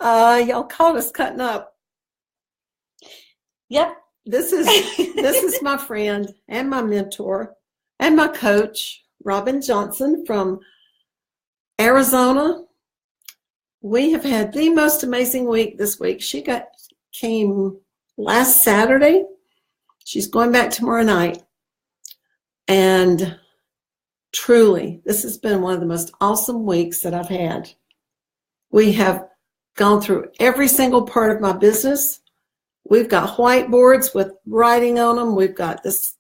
Y'all caught us cutting up. Yep. This is my friend and my mentor and my coach, Robyn Johnson from Arizona. We have had the most amazing week this week. She came last Saturday. She's going back tomorrow night. And truly, this has been one of the most awesome weeks that I've had. We have gone through every single part of my business. We've got whiteboards with writing on them. We've got this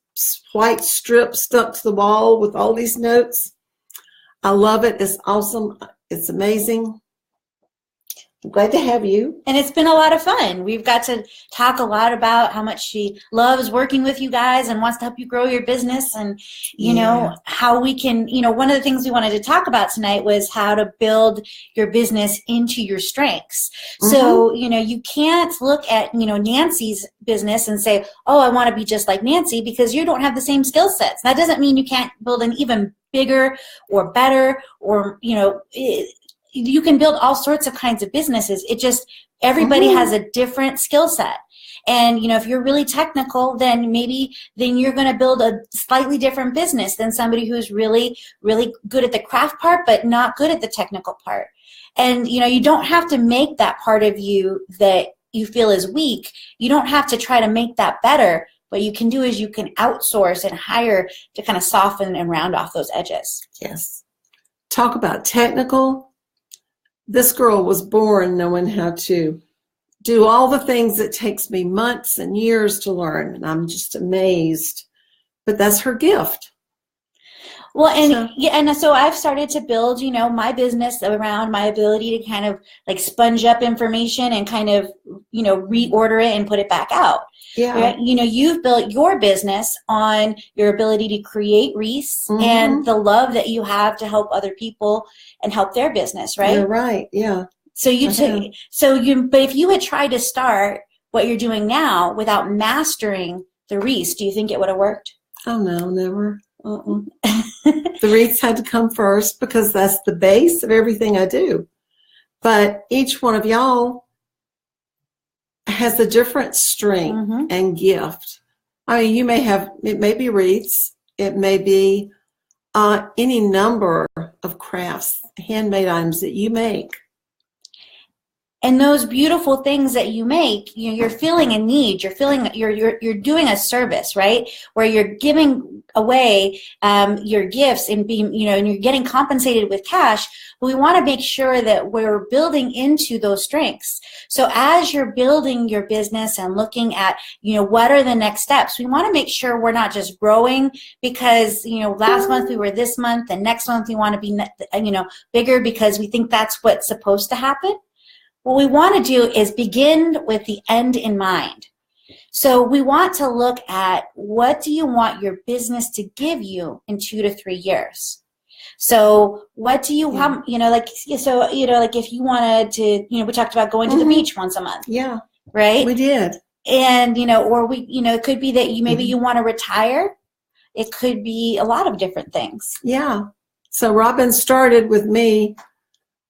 white strip stuck to the wall with all these notes. I love it. It's awesome. It's amazing. I'm glad to have you. And it's been a lot of fun. We've got to talk a lot about how much she loves working with you guys and wants to help you grow your business, and, you know, how we can, one of the things we wanted to talk about tonight was how to build your business into your strengths. So, you can't look at, Nancy's business and say, oh, I want to be just like Nancy, because you don't have the same skill sets. That doesn't mean you can't build an even bigger or better or, you can build all sorts of kinds of businesses. It just, everybody has a different skill set. And, if you're really technical, then you're going to build a slightly different business than somebody who's really, really good at the craft part, but not good at the technical part. And, you don't have to make that part of you that you feel is weak. You don't have to try to make that better. What you can do is you can outsource and hire to kind of soften and round off those edges. Yes. Talk about technical. This girl was born knowing how to do all the things that takes me months and years to learn, and I'm just amazed. But that's her gift. Well, and so I've started to build, my business around my ability to kind of like sponge up information and kind of, reorder it and put it back out. Yeah. Right? You've built your business on your ability to create wreaths and the love that you have to help other people and help their business, right? You're right. Yeah. So but if you had tried to start what you're doing now without mastering the wreaths, do you think it would have worked? Oh, no, never. The wreaths had to come first because that's the base of everything I do. But each one of y'all has a different strength and gift. I mean, it may be wreaths, it may be any number of crafts, handmade items that you make. And those beautiful things that you make, you're feeling a need. You're doing a service, right? Where you're giving away your gifts and and you're getting compensated with cash. But we want to make sure that we're building into those strengths. So as you're building your business and looking at, what are the next steps, we want to make sure we're not just growing because, last month we were this month and next month we want to be, bigger because we think that's what's supposed to happen. What we want to do is begin with the end in mind. So we want to look at what do you want your business to give you in 2 to 3 years. So what do you want, like if you wanted to, we talked about going to the beach once a month. Yeah. Right? We did. And, or it could be that maybe you want to retire. It could be a lot of different things. Yeah. So Robyn started with me.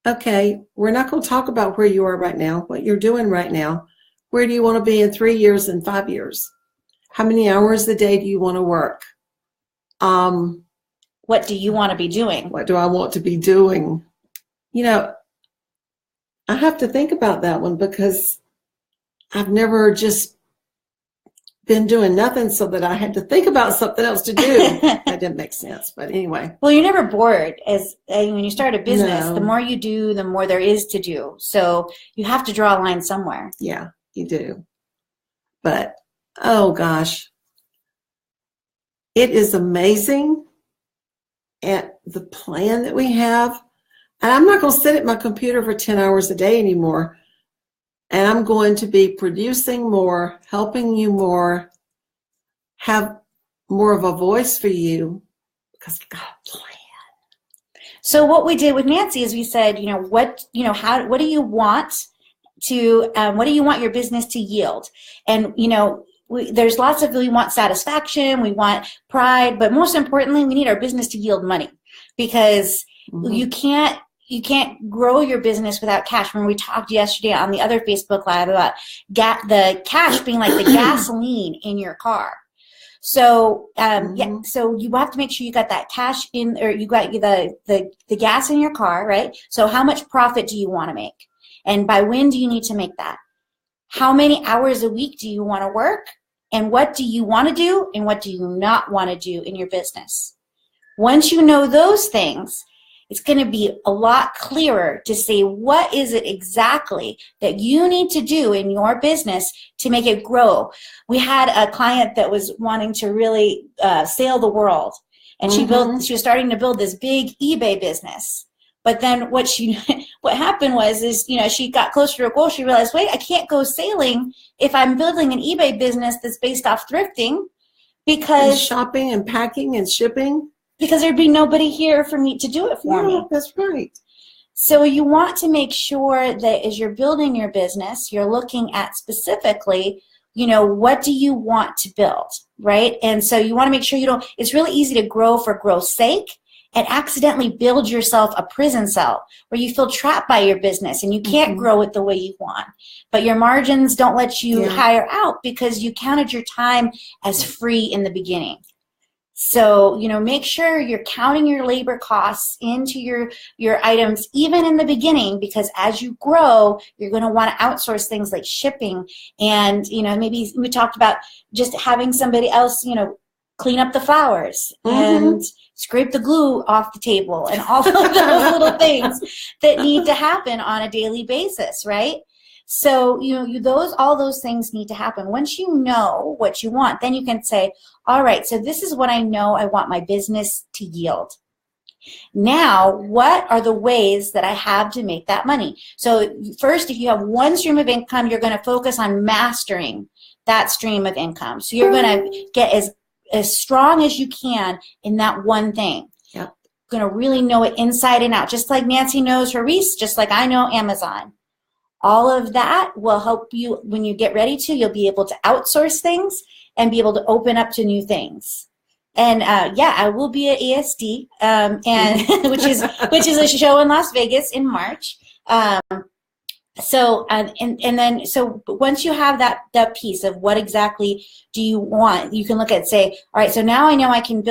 Okay, we're not going to talk about where you are right now, what you're doing right now. Where do you want to be in 3 years and 5 years? How many hours a day do you want to work? What do you want to be doing? What do I want to be doing? I have to think about that one because I've never just been doing nothing so that I had to think about something else to do. That didn't make sense, but anyway. Well, you're never bored. When you start a business, the more you do, the more there is to do. So you have to draw a line somewhere. Yeah, you do. But, oh gosh, it is amazing at the plan that we have. And I'm not going to sit at my computer for 10 hours a day anymore. And I'm going to be producing more, helping you more, have more of a voice for you because I got a plan. So what we did with Nancy is we said, what do you want your business to yield? And, there's lots of, we want satisfaction, we want pride, but most importantly, we need our business to yield money because you can't, you can't grow your business without cash. When we talked yesterday on the other Facebook Live about the cash being like the gasoline in your car. So so you have to make sure you got that cash in, or you got the gas in your car, right? So how much profit do you want to make? And by when do you need to make that? How many hours a week do you want to work? And what do you want to do and what do you not want to do in your business? Once you know those things, it's going to be a lot clearer to say what is it exactly that you need to do in your business to make it grow. We had a client that was wanting to really sail the world, and she was starting to build this big eBay business. But then what happened was she got closer to her goal. She realized, wait, I can't go sailing if I'm building an eBay business that's based off thrifting, because and shopping and packing and shipping. Because there'd be nobody here for me to do it for me. That's right. So you want to make sure that as you're building your business, you're looking at specifically, what do you want to build, right? And so you want to make sure it's really easy to grow for growth's sake and accidentally build yourself a prison cell where you feel trapped by your business and you can't grow it the way you want. But your margins don't let you hire out because you counted your time as free in the beginning. So, make sure you're counting your labor costs into your items even in the beginning, because as you grow, you're going to want to outsource things like shipping. And, maybe we talked about just having somebody else, clean up the flowers and scrape the glue off the table and all of those little things that need to happen on a daily basis, right? So, all those things need to happen. Once you know what you want, then you can say, all right, so this is what I know I want my business to yield. Now, what are the ways that I have to make that money? So first, if you have one stream of income, you're going to focus on mastering that stream of income. So you're going to get as strong as you can in that one thing. Yep. Going to really know it inside and out, just like Nancy knows her Wreaths, just like I know Amazon. All of that will help you when you get ready to. You'll be able to outsource things and be able to open up to new things. And I will be at ASD, and which is a show in Las Vegas in March. So once you have that piece of what exactly do you want, you can look at say, all right, so now I know I can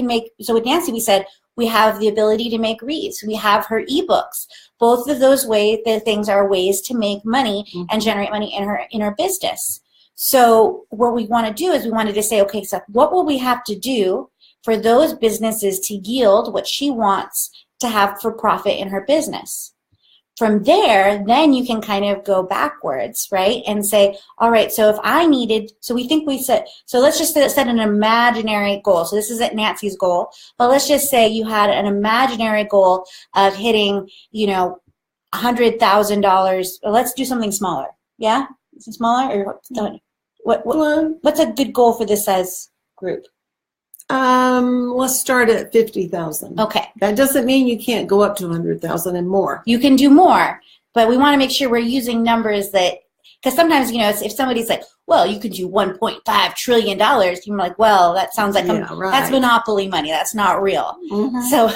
make. So with Nancy, we said we have the ability to make wreaths. We have her ebooks. Both of those things are ways to make money and generate money in her business. So what we want to do is we wanted to say, okay, so what will we have to do for those businesses to yield what she wants to have for profit in her business? From there, then you can kind of go backwards, right? And say, all right, so if I needed, so let's just set an imaginary goal. So this isn't Nancy's goal, but let's just say you had an imaginary goal of hitting, $100,000. Let's do something smaller. Yeah? Is it smaller? Or what's a good goal for this size group? Let's start at 50,000. Okay. That doesn't mean you can't go up to 100,000 and more. You can do more, but we want to make sure we're using numbers that, because sometimes, if somebody's like, well, you could do $1.5 trillion, you're like, well, that sounds like that's monopoly money. That's not real. So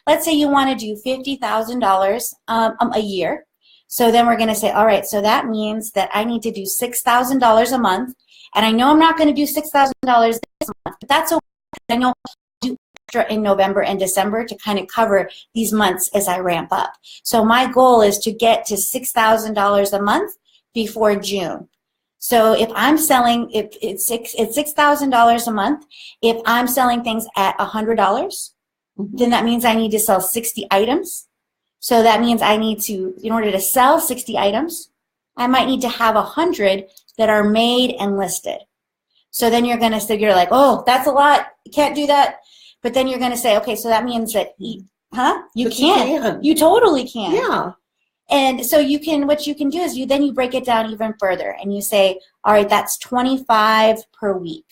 let's say you want to do $50,000 a year. So then we're going to say, all right, so that means that I need to do $6,000 a month. And I know I'm not going to do $6,000 this month, but that's okay. I know I'll do extra in November and December to kind of cover these months as I ramp up. So my goal is to get to $6,000 a month before June. So if I'm selling, if it's $6,000 a month, if I'm selling things at $100, then that means I need to sell 60 items. So that means I need to, in order to sell 60 items, I might need to have 100 that are made and listed. So then you're like, oh, that's a lot. You can't do that. But then you're going to say, okay, so that means that, you can. You totally can. Yeah. And so what you can do is you break it down even further and you say, all right, that's 25 per week.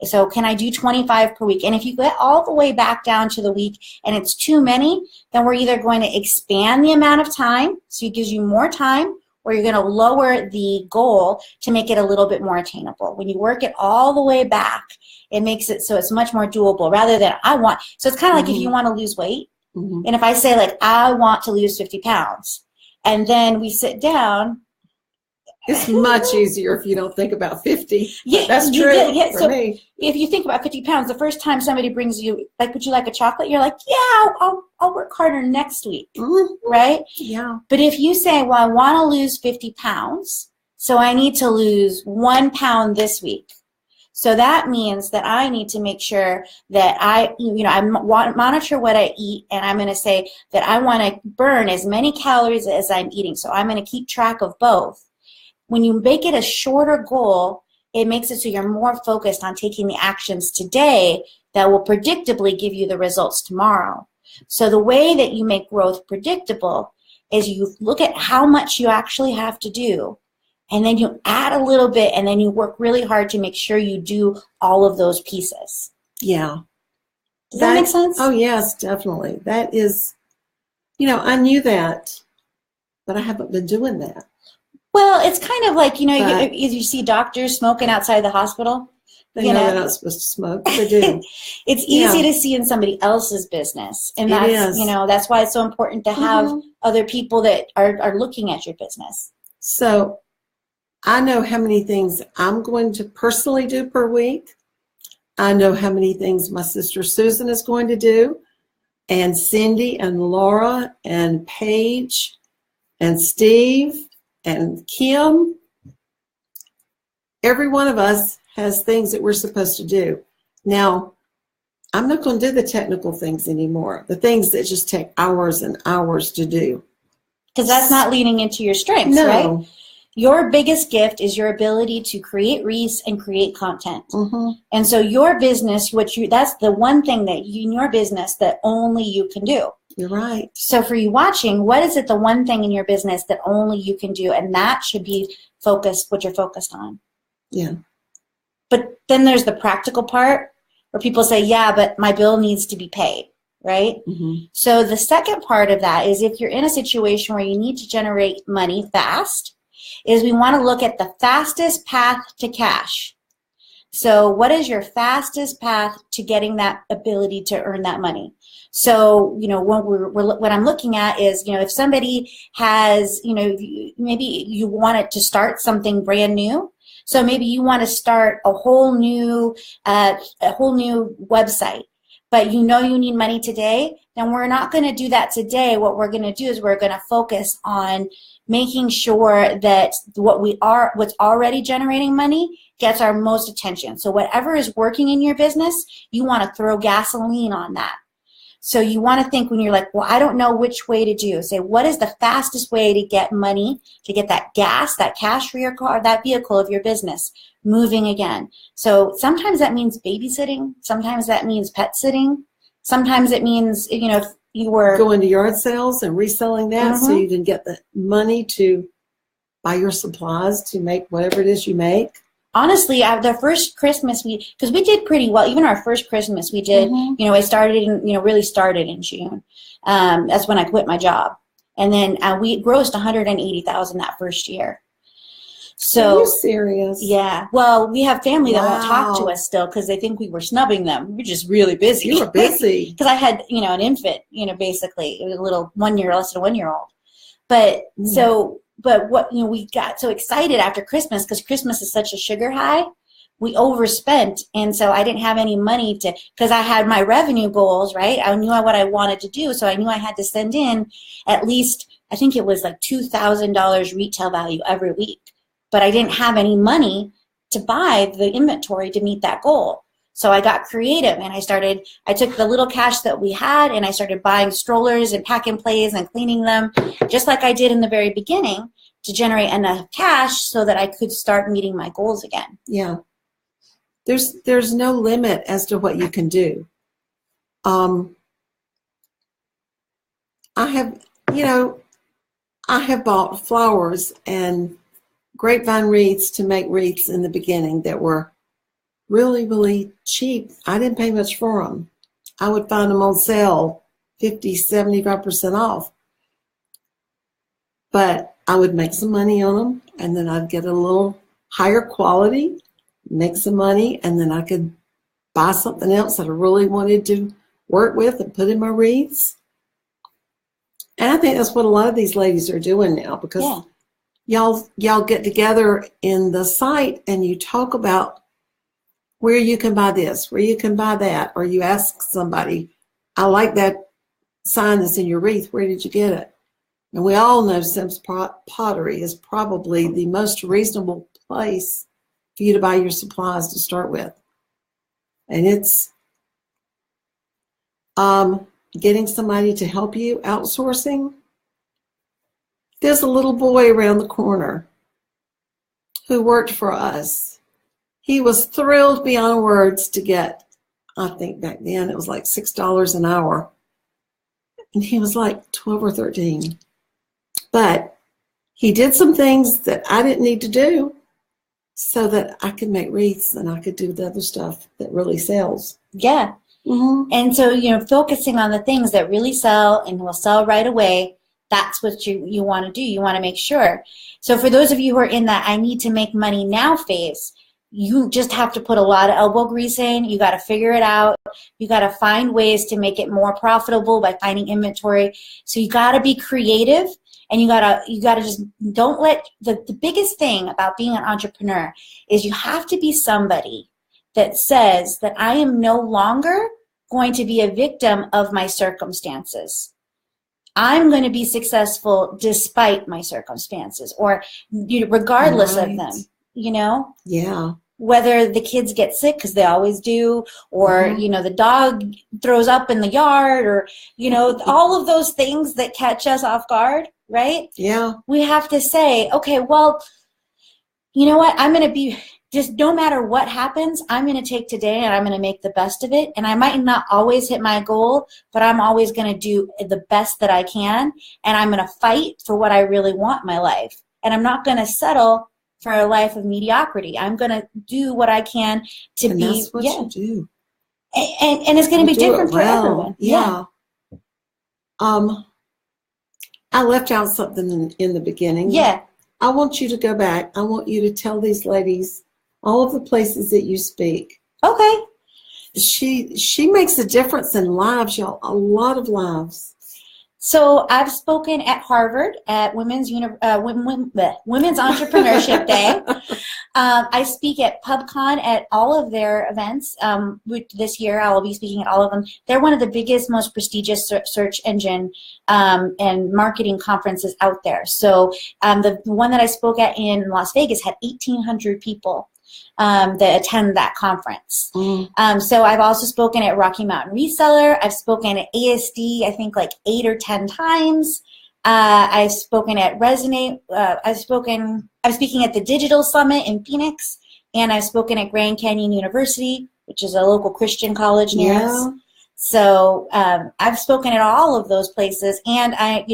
So can I do 25 per week? And if you get all the way back down to the week and it's too many, then we're either going to expand the amount of time, so it gives you more time, or you're going to lower the goal to make it a little bit more attainable. When you work it all the way back, it makes it so it's much more doable rather than so it's kind of like if you want to lose weight Mm-hmm. And if I say, like, I want to lose 50 pounds, and then we sit down. It's much easier if you don't think about 50. Yeah, that's true for so me. If you think about 50 pounds, the first time somebody brings you, like, would you like a chocolate? You're like, yeah, I'll work harder next week, right? Yeah. But if you say, well, I want to lose 50 pounds, so I need to lose 1 pound this week. So that means that I need to make sure that I monitor what I eat, and I'm going to say that I want to burn as many calories as I'm eating. So I'm going to keep track of both. When you make it a shorter goal, it makes it so you're more focused on taking the actions today that will predictably give you the results tomorrow. So the way that you make growth predictable is you look at how much you actually have to do, and then you add a little bit, and then you work really hard to make sure you do all of those pieces. Yeah. Does that make sense? Oh, yes, definitely. That is, I knew that, but I haven't been doing that. Well, it's kind of like, you see doctors smoking outside the hospital. They know they're not supposed to smoke, but they do. It's easy to see in somebody else's business. And that's why it's so important to have other people that are looking at your business. So I know how many things I'm going to personally do per week. I know how many things my sister Susan is going to do, and Cindy and Laura and Paige and Steve and Kim. Every one of us has things that we're supposed to do. Now, I'm not going to do the technical things anymore, the things that just take hours and hours to do. Because that's not leaning into your strengths, right? Your biggest gift is your ability to create wreaths and create content. And so your business, that's the one thing that in your business that only you can do. You're right. So for you watching, what is it the one thing in your business that only you can do? And that should be what you're focused on. Yeah. But then there's the practical part where people say, yeah, but my bill needs to be paid, right? So the second part of that is if you're in a situation where you need to generate money fast, is we want to look at the fastest path to cash. So what is your fastest path to getting that ability to earn that money? So, what I'm looking at is, if somebody has, maybe you want it to start something brand new. So maybe you want to start a whole new website, but you need money today. Then we're not going to do that today. What we're going to do is we're going to focus on making sure that what's already generating money gets our most attention. So whatever is working in your business, you want to throw gasoline on that. So you want to think when you're like, well, I don't know which way to do. Say, what is the fastest way to get money, to get that gas, that cash for your car, that vehicle of your business moving again? So sometimes that means babysitting. Sometimes that means pet sitting. Sometimes it means, if you were going to yard sales and reselling that so you can get the money to buy your supplies to make whatever it is you make. Honestly, the first Christmas because we did pretty well. Even our first Christmas we did, I started really started in June. That's when I quit my job. And then we grossed $180,000 that first year. So, are you serious? Yeah. Well, we have family that won't talk to us still because they think we were snubbing them. We're just really busy. You were busy. Because I had, an infant, basically, a little 1 year, less than a 1 year old. But But what we got so excited after Christmas because Christmas is such a sugar high, we overspent, and so I didn't have any money because I had my revenue goals, right? I knew what I wanted to do, so I knew I had to send in at least, I think it was like $2,000 retail value every week, but I didn't have any money to buy the inventory to meet that goal. So I got creative and I took the little cash that we had and I started buying strollers and pack and plays and cleaning them, just like I did in the very beginning, to generate enough cash so that I could start meeting my goals again. Yeah. There's no limit as to what you can do. I have bought flowers and grapevine wreaths to make wreaths in the beginning that were really, really cheap. I didn't pay much for them. I would find them on sale 50, 75% off. But I would make some money on them, and then I'd get a little higher quality, make some money, and then I could buy something else that I really wanted to work with and put in my wreaths. And I think that's what a lot of these ladies are doing now, because y'all get together in the site and you talk about where you can buy this, where you can buy that, or you ask somebody, I like that sign that's in your wreath, where did you get it? And we all know Sims Pottery is probably the most reasonable place for you to buy your supplies to start with. And it's getting somebody to help you, outsourcing. There's a little boy around the corner who worked for us. He was thrilled beyond words to get, I think back then it was like $6 an hour. And he was like 12 or 13. But he did some things that I didn't need to do so that I could make wreaths and I could do the other stuff that really sells. Yeah. Mm-hmm. And so, focusing on the things that really sell and will sell right away, that's what you want to do. You want to make sure. So for those of you who are in that I need to make money now phase, you just have to put a lot of elbow grease in. You got to figure it out. You got to find ways to make it more profitable by finding inventory. So you got to be creative, and you got to just don't let the biggest thing about being an entrepreneur is you have to be somebody that says that I am no longer going to be a victim of my circumstances. I'm going to be successful despite my circumstances, or regardless of them, Yeah. Whether the kids get sick, because they always do, or, the dog throws up in the yard, or, all of those things that catch us off guard, right? Yeah. We have to say, okay, well, you know what? I'm going to be just, no matter what happens, I'm going to take today and I'm going to make the best of it. And I might not always hit my goal, but I'm always going to do the best that I can. And I'm going to fight for what I really want in my life. And I'm not going to settle for a life of mediocrity. I'm going to do what I can to and be. That's what you do. And it's going to be different for everyone. Yeah. I left out something in the beginning. Yeah. I want you to go back. I want you to tell these ladies all of the places that you speak. Okay. She makes a difference in lives, y'all. A lot of lives. So I've spoken at Harvard at Women's Entrepreneurship Day. I speak at PubCon at all of their events. This year I will be speaking at all of them. They're one of the biggest, most prestigious search engine and marketing conferences out there. So the one that I spoke at in Las Vegas had 1,800 people that attend that conference. So I've also spoken at Rocky Mountain Reseller. I've spoken at ASD, I think like 8 or 10 times. I've spoken at Resonate. I'm speaking at the Digital Summit in Phoenix, and I've spoken at Grand Canyon University, which is a local Christian college near us. So I've spoken at all of those places, and I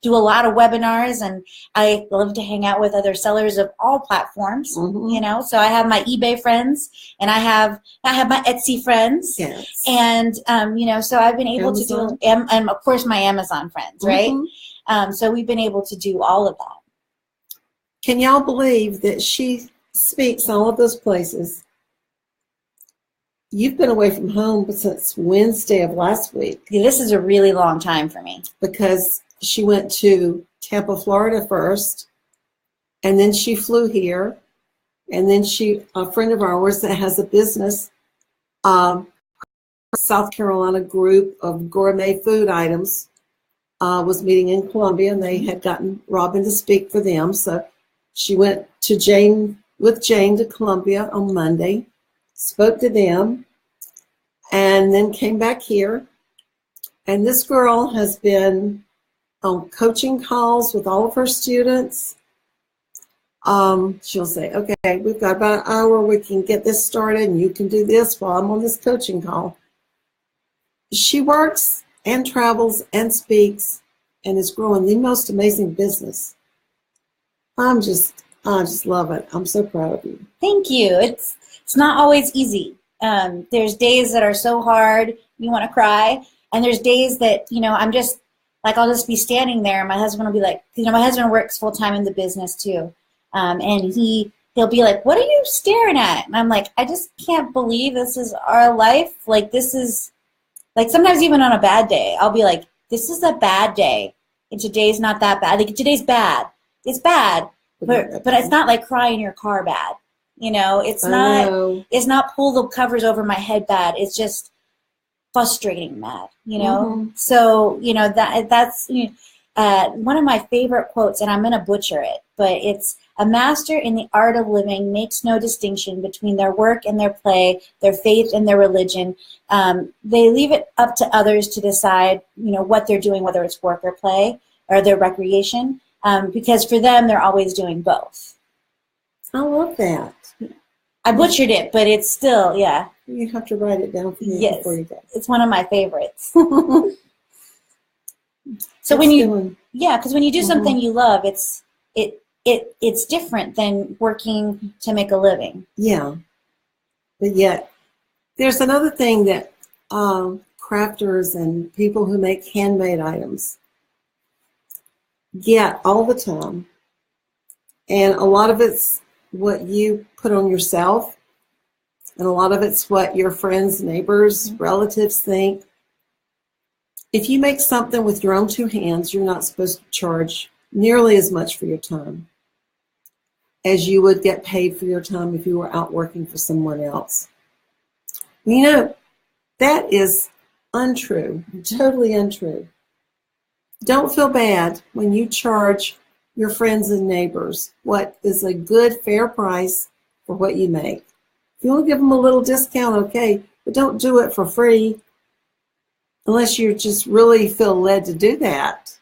do a lot of webinars, and I love to hang out with other sellers of all platforms. So I have my eBay friends, and I have my Etsy friends. Yes. And so I've been able Amazon. to do, and of course my Amazon friends, right? So we've been able to do all of that. Can y'all believe that she speaks all of those places? You've been away from home since Wednesday of last week. Yeah, this is a really long time for me. Because she went to Tampa, Florida first, and then she flew here, and then a friend of ours that has a business, South Carolina group of gourmet food items, was meeting in Columbia, and they had gotten Robyn to speak for them. So she went to Jane to Columbia on Monday, spoke to them, and then came back here. And this girl has been on coaching calls with all of her students. She'll say, okay, we've got about an hour, we can get this started, and you can do this while I'm on this coaching call. She works and travels and speaks and is growing the most amazing business. I just love it. I'm so proud of you. Thank you. It's not always easy. There's days that are so hard, you want to cry, and there's days that, I'm just, like, I'll just be standing there, and my husband will be like, my husband works full-time in the business too. And he'll be like, what are you staring at? And I'm like, I just can't believe this is our life. Like, this is, like, sometimes even on a bad day, I'll be like, this is a bad day, and today's not that bad. Like, today's bad. It's bad, but it's not like cry in your car bad. You know, it's not pull the covers over my head bad. It's just frustrating mad, you know? Mm-hmm. So, you know, that's one of my favorite quotes, and I'm going to butcher it, but it's, "A master in the art of living makes no distinction between their work and their play, their faith and their religion. They leave it up to others to decide, you know, what they're doing, whether it's work or play or their recreation, because for them, they're always doing both." I love that. I butchered it, but it's still, yeah. You have to write it down for me before you go. It's one of my favorites. So when you, because when you do something you love, it's different than working to make a living. Yeah, but yet there's another thing that crafters and people who make handmade items get all the time, and a lot of it's what you put on yourself, and a lot of it's what your friends, neighbors, relatives think. If you make something with your own two hands, you're not supposed to charge nearly as much for your time as you would get paid for your time if you were out working for someone else. You know, that is untrue, totally untrue. Don't feel bad when you charge your friends and neighbors what is a good, fair price for what you make. If you want to give them a little discount, okay, but don't do it for free unless you just really feel led to do that.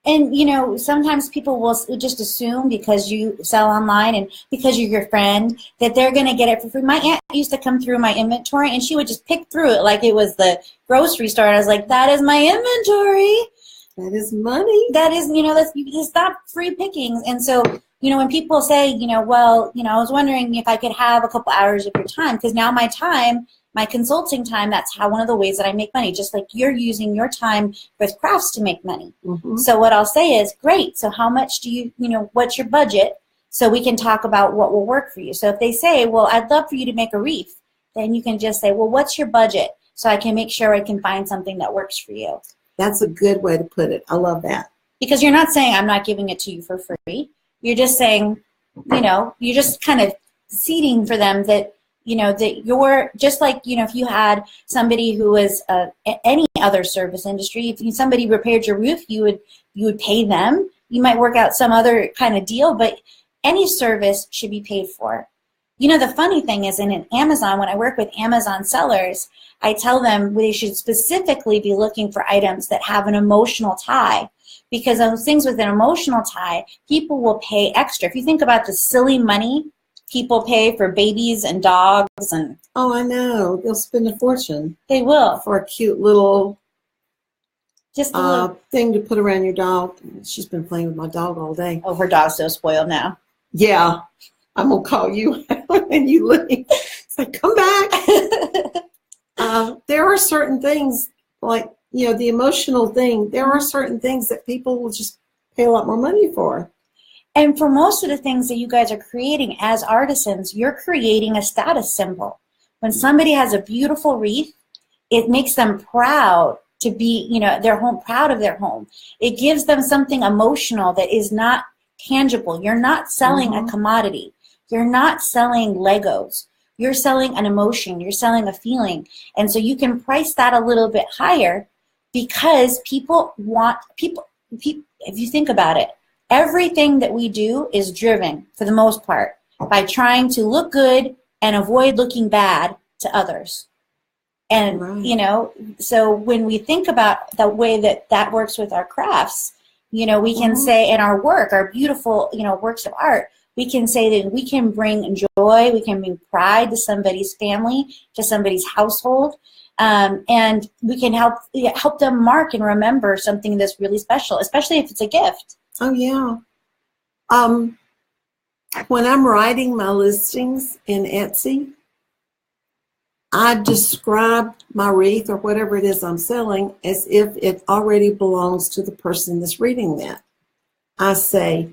And, you know, sometimes people will just assume because you sell online and because you're your friend that they're going to get it for free. My aunt used to come through my inventory and she would just pick through it like it was the grocery store. And I was like, that is my inventory. That is money. That is, you know, it's not free pickings. And so, you know, when people say, you know, well, you know, I was wondering if I could have a couple hours of your time, because now my time, my consulting time, that's how one of the ways that I make money, just like you're using your time with crafts to make money. Mm-hmm. So what I'll say is, great, so how much do you know, what's your budget? So we can talk about what will work for you. So if they say, well, I'd love for you to make a wreath, then you can just say, well, what's your budget? So I can make sure I can find something that works for you. That's a good way to put it. I love that. Because you're not saying I'm not giving it to you for free. You're just saying, you know, you're just kind of seeding for them that, you know, that you're just like, you know, if you had somebody who was any other service industry, if somebody repaired your roof, you would pay them. You might work out some other kind of deal, but any service should be paid for. You know, the funny thing is in Amazon, when I work with Amazon sellers, I tell them they should specifically be looking for items that have an emotional tie, because those things with an emotional tie, people will pay extra. If you think about the silly money people pay for babies and dogs and... Oh, I know. They'll spend a fortune. They will. For a cute little... Just a little... thing to put around your dog. She's been playing with my dog all day. Oh, her dog's so spoiled now. Yeah. I'm going to call you and you leave. It's like, come back. There are certain things, like, you know, the emotional thing. There are certain things that people will just pay a lot more money for. And for most of the things that you guys are creating as artisans, you're creating a status symbol. When somebody has a beautiful wreath, it makes them proud to be, you know, their home, proud of their home. It gives them something emotional that is not tangible. You're not selling a commodity. You're not selling Legos. You're selling an emotion. You're selling a feeling. And so you can price that a little bit higher because people want, if you think about it, everything that we do is driven, for the most part, by trying to look good and avoid looking bad to others. And, you know, so when we think about the way that that works with our crafts, you know, we can say in our work, our beautiful, you know, works of art, we can say that we can bring joy, we can bring pride to somebody's family, to somebody's household, and we can help them mark and remember something that's really special, especially if it's a gift. Oh, yeah. When I'm writing my listings in Etsy, I describe my wreath or whatever it is I'm selling as if it already belongs to the person that's reading that. I say,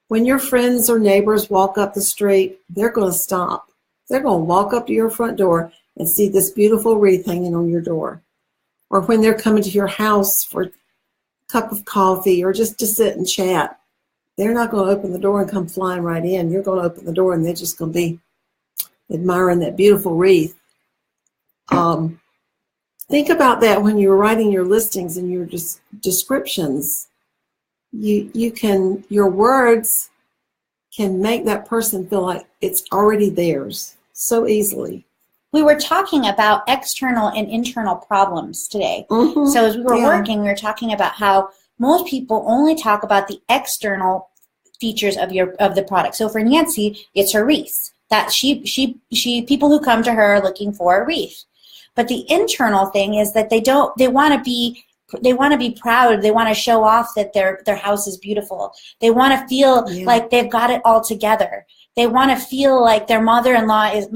when your friends or neighbors walk up the street, they're going to stop. They're going to walk up to your front door and see this beautiful wreath hanging on your door. Or when they're coming to your house for cup of coffee or just to sit and chat, they're not going to open the door and come flying right in. You're going to open the door and they're just going to be admiring that beautiful wreath. Think about that when you're writing your listings and your descriptions. Your words can make that person feel like it's already theirs so easily. We were talking about external and internal problems today. Mm-hmm. So as we were working, we were talking about how most people only talk about the external features of the product. So for Nancy, it's her wreath. That she people who come to her are looking for a wreath. But the internal thing is that they want to be proud. They want to show off that their house is beautiful. They want to feel like they've got it all together. They want to feel like their mother-in-law is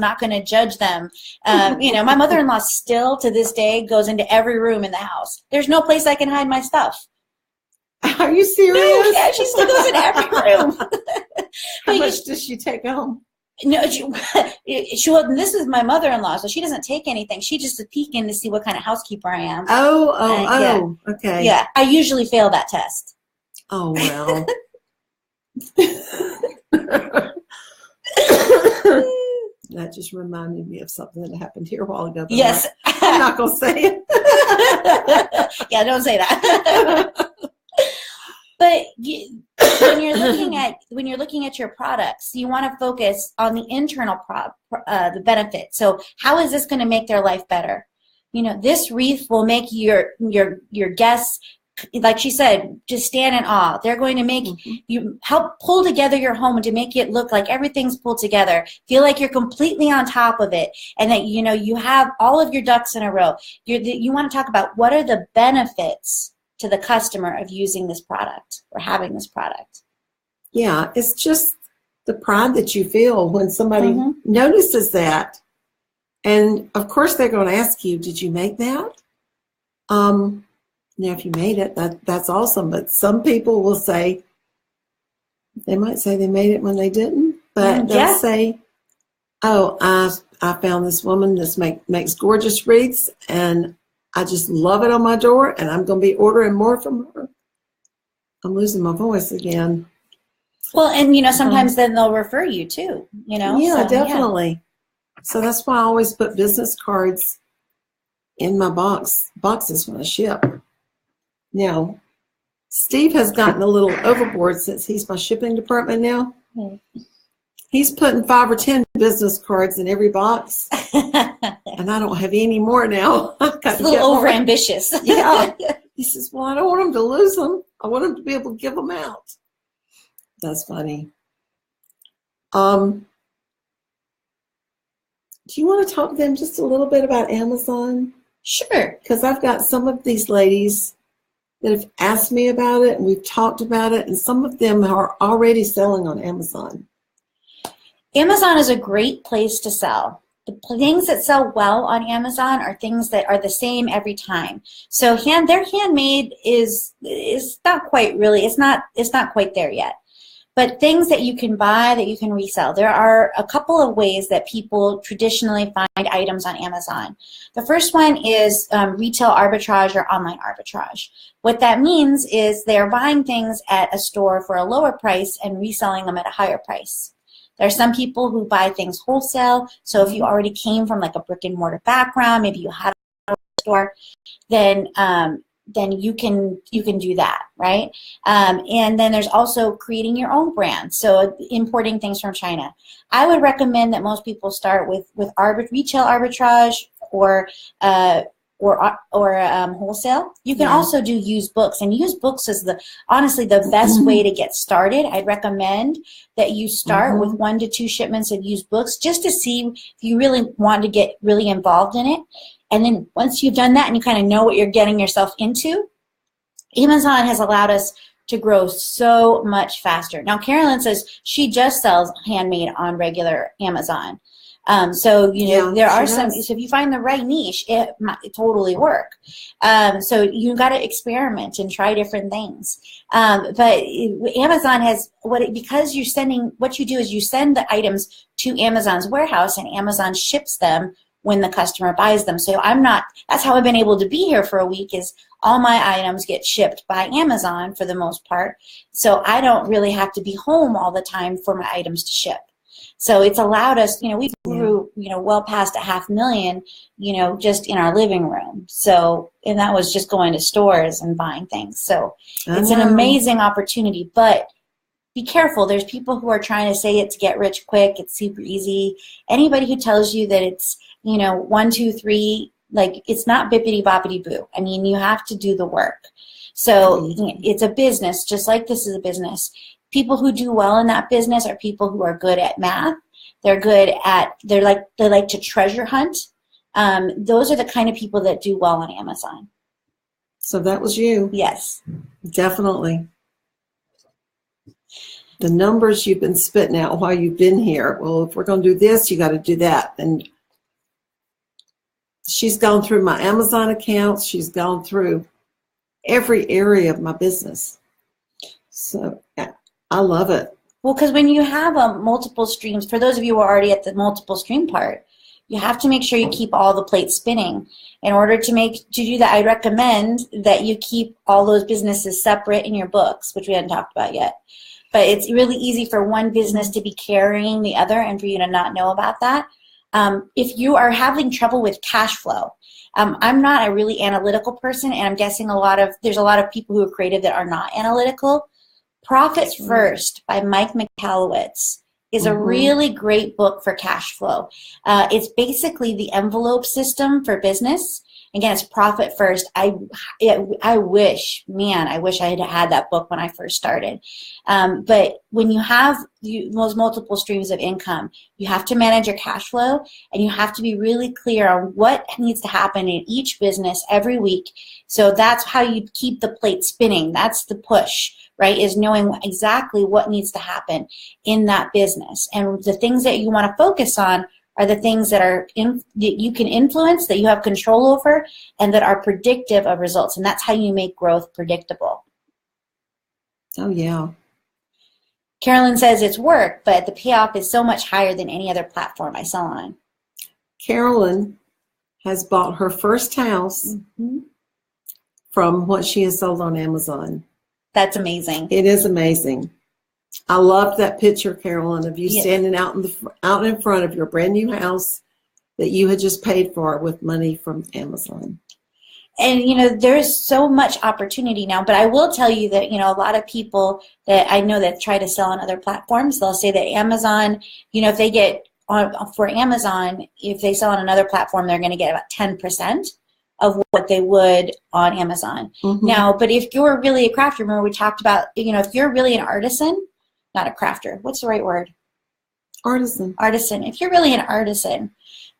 not going to judge them. My mother-in-law still to this day goes into every room in the house. There's no place I can hide my stuff. Are you serious? No, yeah, she still goes in every room. How much does she take home? No, this is my mother-in-law, so she doesn't take anything. She just is peeking to see what kind of housekeeper I am. Okay. Yeah, I usually fail that test. Oh, well. That just reminded me of something that happened here a while ago. Yes. I'm not going to say it. Yeah, don't say that. But when you're looking at your products, you want to focus on the internal the benefit. So how is this going to make their life better? This wreath will make your guests, like she said, just stand in awe. They're going to make you help pull together your home to make it look like everything's pulled together. Feel like you're completely on top of it, and that you have all of your ducks in a row. You want to talk about what are the benefits to the customer of using this product or having this product. Yeah, it's just the pride that you feel when somebody notices that. And of course they're going to ask you, did you make that? Now if you made it, that's awesome. But some people will say, they might say they made it when they didn't, but they'll say, oh, I found this woman that makes gorgeous wreaths, and I just love it on my door, and I'm going to be ordering more from her. I'm losing my voice again. Well, and sometimes then they'll refer you too. Yeah, definitely. Yeah. So that's why I always put business cards in my boxes when I ship. Now, Steve has gotten a little overboard since he's my shipping department now. He's putting 5 or 10 business cards in every box, and I don't have any more now. It's a little overambitious. Yeah. He says, well, I don't want him to lose them. I want him to be able to give them out. That's funny. Do you want to talk to them just a little bit about Amazon? Sure. Because I've got some of these ladies that have asked me about it, and we've talked about it, and some of them are already selling on Amazon. Amazon is a great place to sell. The things that sell well on Amazon are things that are the same every time. So their handmade is not quite really, it's not quite there yet. But things that you can buy that you can resell. There are a couple of ways that people traditionally find items on Amazon. The first one is retail arbitrage or online arbitrage. What that means is they're buying things at a store for a lower price and reselling them at a higher price. There are some people who buy things wholesale. So if you already came from like a brick and mortar background, maybe you had a store, then you can do that, right? And then there's also creating your own brand. So importing things from China. I would recommend that most people start with retail arbitrage or wholesale. You can also do used books, and used books is honestly the best way to get started. I'd recommend that you start with 1 to 2 shipments of used books just to see if you really want to get really involved in it. And then once you've done that and you kind of know what you're getting yourself into, Amazon has allowed us to grow so much faster. Now, Carolyn says she just sells handmade on regular Amazon. So, there are some, so if you find the right niche, it might totally work. So you got to experiment and try different things. But Amazon has, because what you do is you send the items to Amazon's warehouse, and Amazon ships them when the customer buys them. So that's how I've been able to be here for a week, is all my items get shipped by Amazon for the most part. So I don't really have to be home all the time for my items to ship. So it's allowed us, we grew, well past 500,000, just in our living room. So, and that was just going to stores and buying things. So it's an amazing opportunity, but be careful. There's people who are trying to say it to get rich quick. It's super easy. Anybody who tells you that it's, 1, 2, 3, like, it's not bippity boppity boo. I mean, you have to do the work. So it's a business, just like this is a business. People who do well in that business are people who are good at math. They like to treasure hunt. Those are the kind of people that do well on Amazon. So that was you. Yes. Definitely. The numbers you've been spitting out while you've been here. Well, if we're going to do this, you got to do that. And she's gone through my Amazon accounts. She's gone through every area of my business. So I love it. Well, because when you have multiple streams, for those of you who are already at the multiple stream part, you have to make sure you keep all the plates spinning. In order to do that, I recommend that you keep all those businesses separate in your books, which we hadn't talked about yet. But it's really easy for one business to be carrying the other and for you to not know about that. If you are having trouble with cash flow, I'm not a really analytical person, and I'm guessing there's a lot of people who are creative that are not analytical. Profits First by Mike Michalowicz is a really great book for cash flow. It's basically the envelope system for business. Again, it's Profit First. I wish I had had that book when I first started. But when you have those multiple streams of income, you have to manage your cash flow, and you have to be really clear on what needs to happen in each business every week. So that's how you keep the plate spinning. That's the push, right, is knowing exactly what needs to happen in that business. And the things that you want to focus on are the things that that you can influence, that you have control over, and that are predictive of results. And that's how you make growth predictable. Oh, yeah. Carolyn says it's work, but the payoff is so much higher than any other platform I sell on. Carolyn has bought her first house from what she has sold on Amazon. That's amazing. It is amazing. I love that picture, Carolyn, of you standing out in front of your brand new house that you had just paid for with money from Amazon. And, there's so much opportunity now, but I will tell you that, a lot of people that I know that try to sell on other platforms, they'll say that Amazon, if they get for Amazon, if they sell on another platform, they're going to get about 10% of what they would on Amazon. Now, but if you're really a crafter, remember we talked about, if you're really an artisan, not a crafter, what's the right word? Artisan. If you're really an artisan,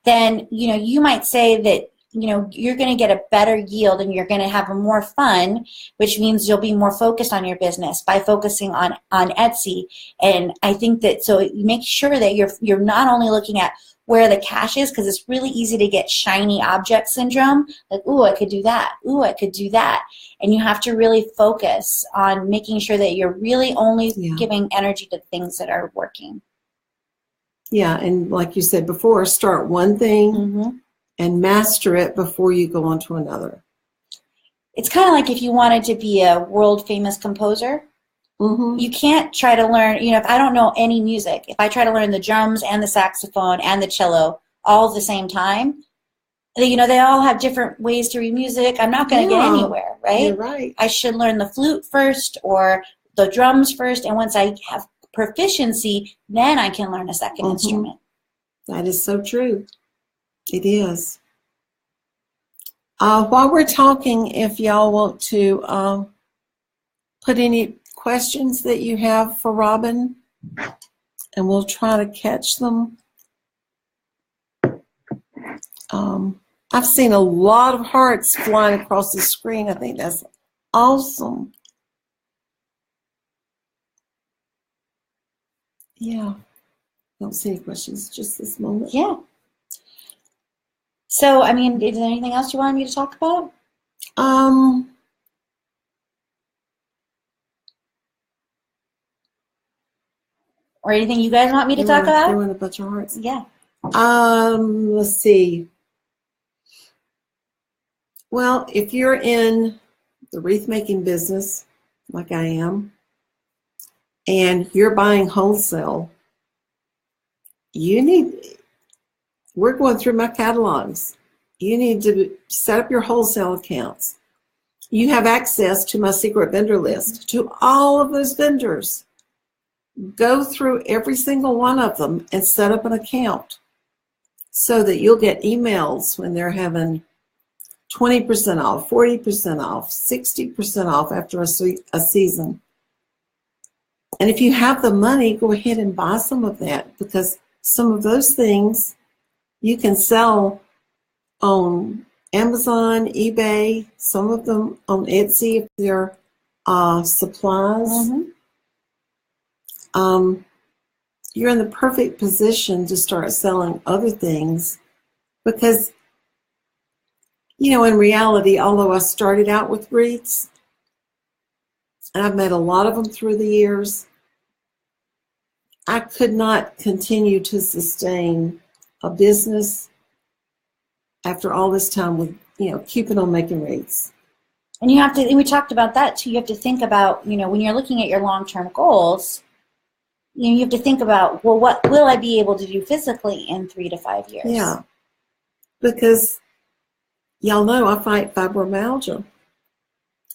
then, you might say that, you're going to get a better yield and you're going to have more fun, which means you'll be more focused on your business by focusing on Etsy. And I think that, so you make sure that you're not only looking at where the cash is, because it's really easy to get shiny object syndrome, like, ooh, I could do that, ooh, I could do that. And you have to really focus on making sure that you're really only giving energy to things that are working. Yeah, and like you said before, start one thing and master it before you go on to another. It's kind of like if you wanted to be a world famous composer. You can't try to learn, if I don't know any music, if I try to learn the drums and the saxophone and the cello all at the same time, they all have different ways to read music. I'm not going to get anywhere, right? You're right. I should learn the flute first or the drums first, and once I have proficiency, then I can learn a second instrument. That is so true. It is. While we're talking, if y'all want to put any questions that you have for Robyn, and we'll try to catch them. I've seen a lot of hearts flying across the screen. I think that's awesome. Yeah. Don't see any questions just this moment. Yeah. So, is there anything else you wanted me to talk about? Or anything you guys want me to talk about? Doing a bunch of hearts. Yeah. Let's see. Well, if you're in the wreath making business, like I am, and you're buying wholesale, we're going through my catalogs. You need to set up your wholesale accounts. You have access to my secret vendor list, to all of those vendors. Go through every single one of them and set up an account so that you'll get emails when they're having 20% off, 40% off, 60% off after a season. And if you have the money, go ahead and buy some of that, because some of those things you can sell on Amazon, eBay, some of them on Etsy if they're supplies. You're in the perfect position to start selling other things because, you know, in reality, although I started out with wreaths, and I've made a lot of them through the years, I could not continue to sustain a business after all this time with, you know, keeping on making wreaths. And you have to, and we talked about that too, you have to think about, you know, when you're looking at your long-term goals, you know, you have to think about, well, what will I be able to do physically in 3 to 5 years? Yeah, because y'all know I fight fibromyalgia.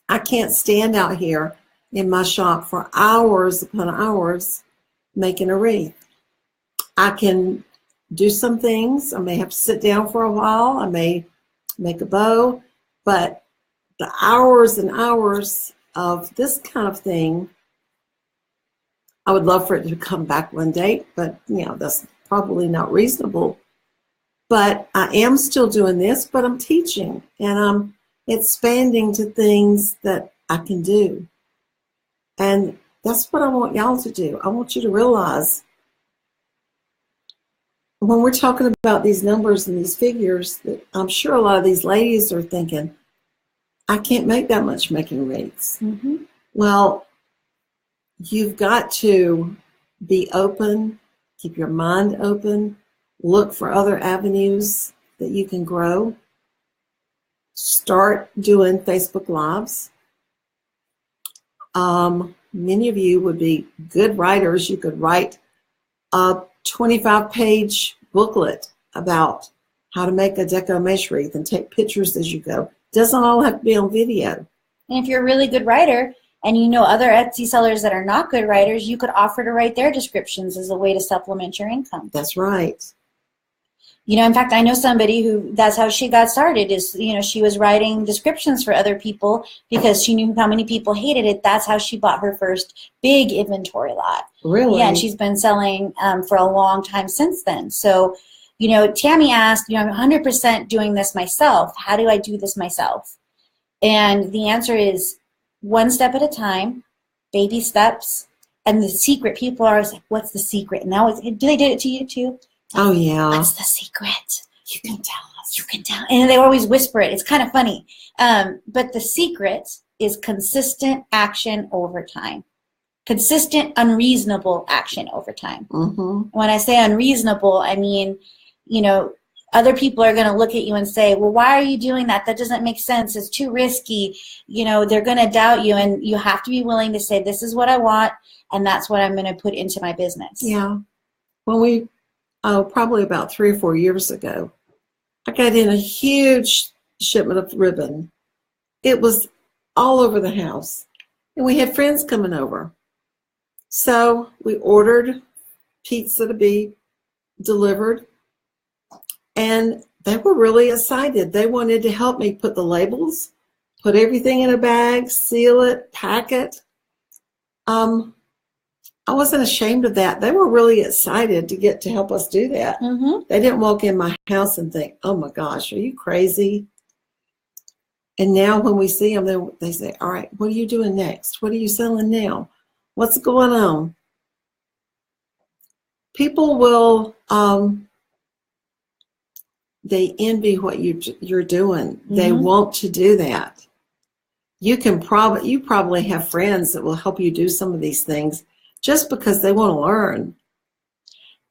I can't stand out here in my shop for hours upon hours making a wreath. I can do some things. I may have to sit down for a while. I may make a bow, but the hours and hours of this kind of thing, I would love for it to come back one day, but you know, that's probably not reasonable. But I am still doing this, but I'm teaching and I'm expanding to things that I can do. And that's what I want y'all to do. I want you to realize when we're talking about these numbers and these figures, that I'm sure a lot of these ladies are thinking, I can't make that much making wreaths. Well, you've got to be open, keep your mind open, look for other avenues that you can grow. Start doing Facebook Lives. Many of you would be good writers. You could write a 25-page booklet about how to make a deco mesh wreath and take pictures as you go. Doesn't all have to be on video. And if you're a really good writer and you know other Etsy sellers that are not good writers, you could offer to write their descriptions as a way to supplement your income. That's right. You know, in fact, I know somebody who, that's how she got started is, you know, she was writing descriptions for other people because she knew how many people hated it. That's how she bought her first big inventory lot. Really? Yeah, and she's been selling for a long time since then. So, you know, Tammy asked, you know, I'm 100% doing this myself. How do I do this myself? And the answer is one step at a time, baby steps. And the secret, people are always like, what's the secret? And now, do they do it to you too? Oh, yeah. What's the secret? You can tell us. You can tell. And they always whisper it. It's kind of funny. But the secret is consistent action over time. Consistent, unreasonable action over time. When I say unreasonable, I mean, you know, other people are going to look at you and say, well, why are you doing that? That doesn't make sense. It's too risky. You know, they're going to doubt you. And you have to be willing to say, this is what I want, and that's what I'm going to put into my business. Yeah. Well, probably about 3 or 4 years ago, I got in a huge shipment of ribbon. It was all over the house. And we had friends coming over. So we ordered pizza to be delivered. And they were really excited. They wanted to help me put the labels, put everything in a bag, seal it, pack it. I wasn't ashamed of that. They were really excited to get to help us do that. They didn't walk in my house and think, oh my gosh, are you crazy? And now when we see them, they say, all right, what are you doing next? What are you selling now? What's going on? People will, they envy what you're doing. They want to do that. You probably have friends that will help you do some of these things just because they want to learn.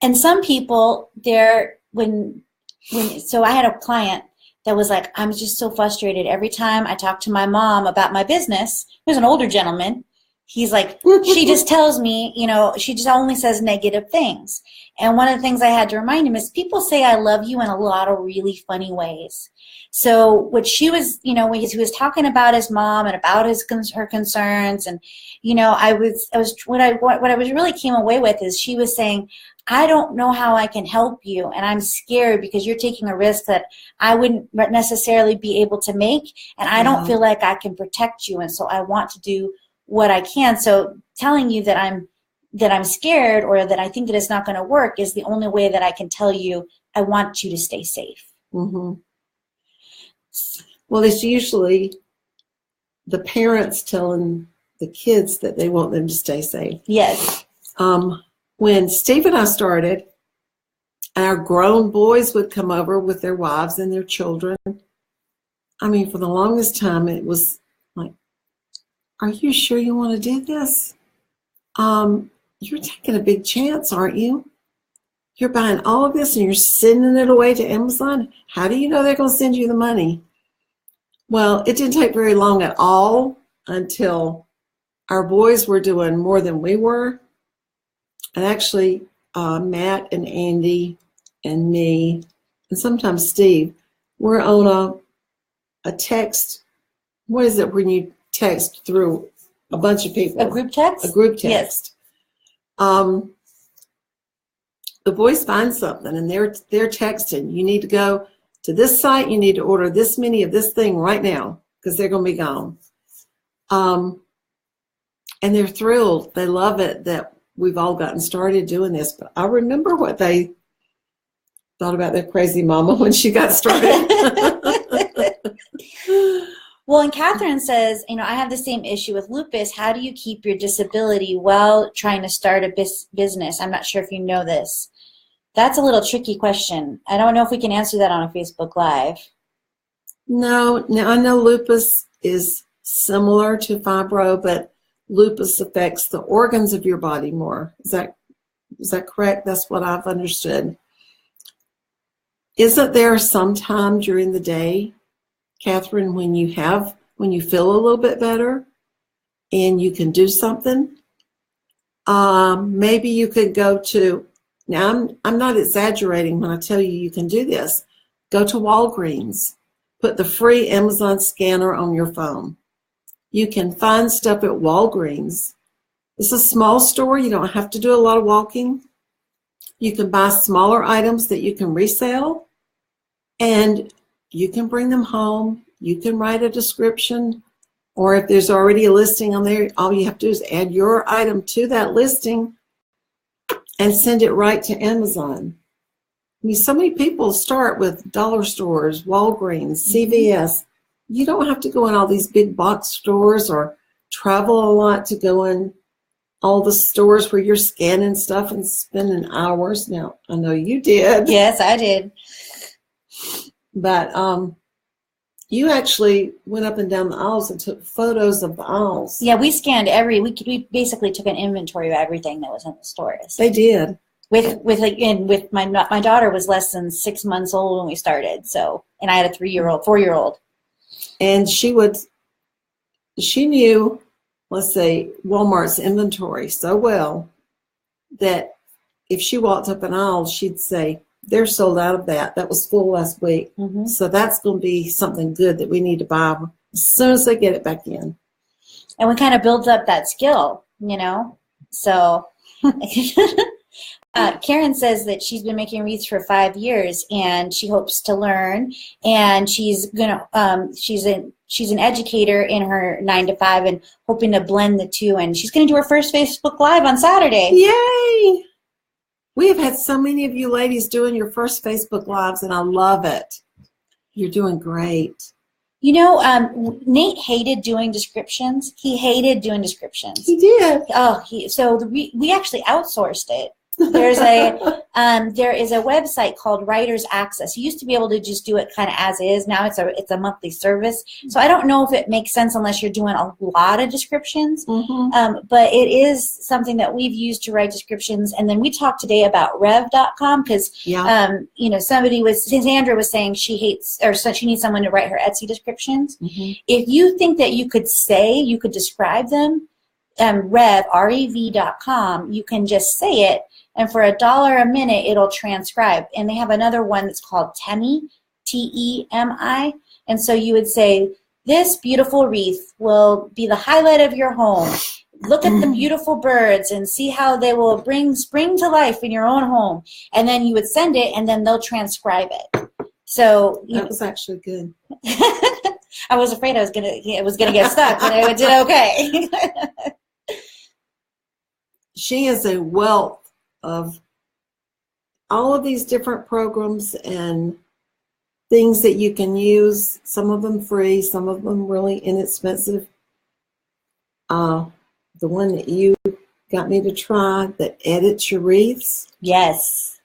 And some people, they're so I had a client that was like, I'm just so frustrated. Every time I talk to my mom about my business, he was an older gentleman. He's like, she just tells me, she just only says negative things. And one of the things I had to remind him is people say I love you in a lot of really funny ways. So what she was, when he was talking about his mom and about her concerns, and what I was really came away with is she was saying, I don't know how I can help you, and I'm scared because you're taking a risk that I wouldn't necessarily be able to make, and I don't feel like I can protect you, and so I want to do what I can. So telling you that I'm scared or that I think that it's not going to work is the only way that I can tell you I want you to stay safe. Mm-hmm. Well, it's usually the parents telling the kids that they want them to stay safe. Yes. When Steve and I started, our grown boys would come over with their wives and their children. I mean, for the longest time, it was like, are you sure you want to do this? You're taking a big chance, aren't you? You're buying all of this and you're sending it away to Amazon. How do you know they're going to send you the money? Well, it didn't take very long at all until our boys were doing more than we were. And actually, Matt and Andy and me, and sometimes Steve, we're on a text. What is it when you text through a bunch of people? A group text? A group text. Yes. The boys find something and they're texting. You need to go to this site. You need to order this many of this thing right now because they're going to be gone. And they're thrilled. They love it that we've all gotten started doing this. But I remember what they thought about their crazy mama when she got started. Well, and Catherine says, I have the same issue with lupus. How do you keep your disability while trying to start a business? I'm not sure if you know this. That's a little tricky question. I don't know if we can answer that on a Facebook Live. No, I know lupus is similar to fibro, but lupus affects the organs of your body more. Is that correct? That's what I've understood. Isn't there some time during the day, Catherine, when you feel a little bit better and you can do something? Maybe you could go to, now I'm not exaggerating when I tell you can do this. Go to Walgreens. Put the free Amazon scanner on your phone. You can find stuff at Walgreens. It's a small store. You don't have to do a lot of walking. You can buy smaller items that you can resell, and you can bring them home. You can write a description, or if there's already a listing on there, all you have to do is add your item to that listing and send it right to Amazon. I mean, so many people start with dollar stores, Walgreens, CVS. You don't have to go in all these big box stores or travel a lot to go in all the stores where you're scanning stuff and spending hours. Now, I know you did. Yes, I did. But you actually went up and down the aisles and took photos of the aisles. Yeah, we scanned we basically took an inventory of everything that was in the stores. They did. With my daughter was less than 6 months old when we started, and I had a 4-year-old. And she knew, let's say, Walmart's inventory so well that if she walked up an aisle, she'd say, they're sold out of that. That was full last week. Mm-hmm. So that's going to be something good that we need to buy as soon as they get it back in. And we kind of built up that skill, So Karen says that she's been making wreaths for 5 years and she hopes to learn. And she's an educator in her 9 to 5 and hoping to blend the two. And she's going to do her first Facebook Live on Saturday. Yay! We have had so many of you ladies doing your first Facebook Lives, and I love it. You're doing great. Nate hated doing descriptions. He hated doing descriptions. He did. Oh, we actually outsourced it. There is a website called Writers Access. You used to be able to just do it kind of as is. Now it's a monthly service. So I don't know if it makes sense unless you're doing a lot of descriptions. But it is something that we've used to write descriptions. And then we talked today about Rev.com because Sandra was saying she needs someone to write her Etsy descriptions. If you think that you could describe them, Rev.com, you can just say it. And for $1 a minute, it'll transcribe. And they have another one that's called Temi, Temi. And so you would say, this beautiful wreath will be the highlight of your home. Look at the beautiful birds and see how they will bring spring to life in your own home. And then you would send it, and then they'll transcribe it. So that was actually good. I was afraid it was gonna get stuck, but it did okay. She is a wealth of all of these different programs and things that you can use, some of them free, some of them really inexpensive. The one that you got me to try that edits your wreaths. Yes.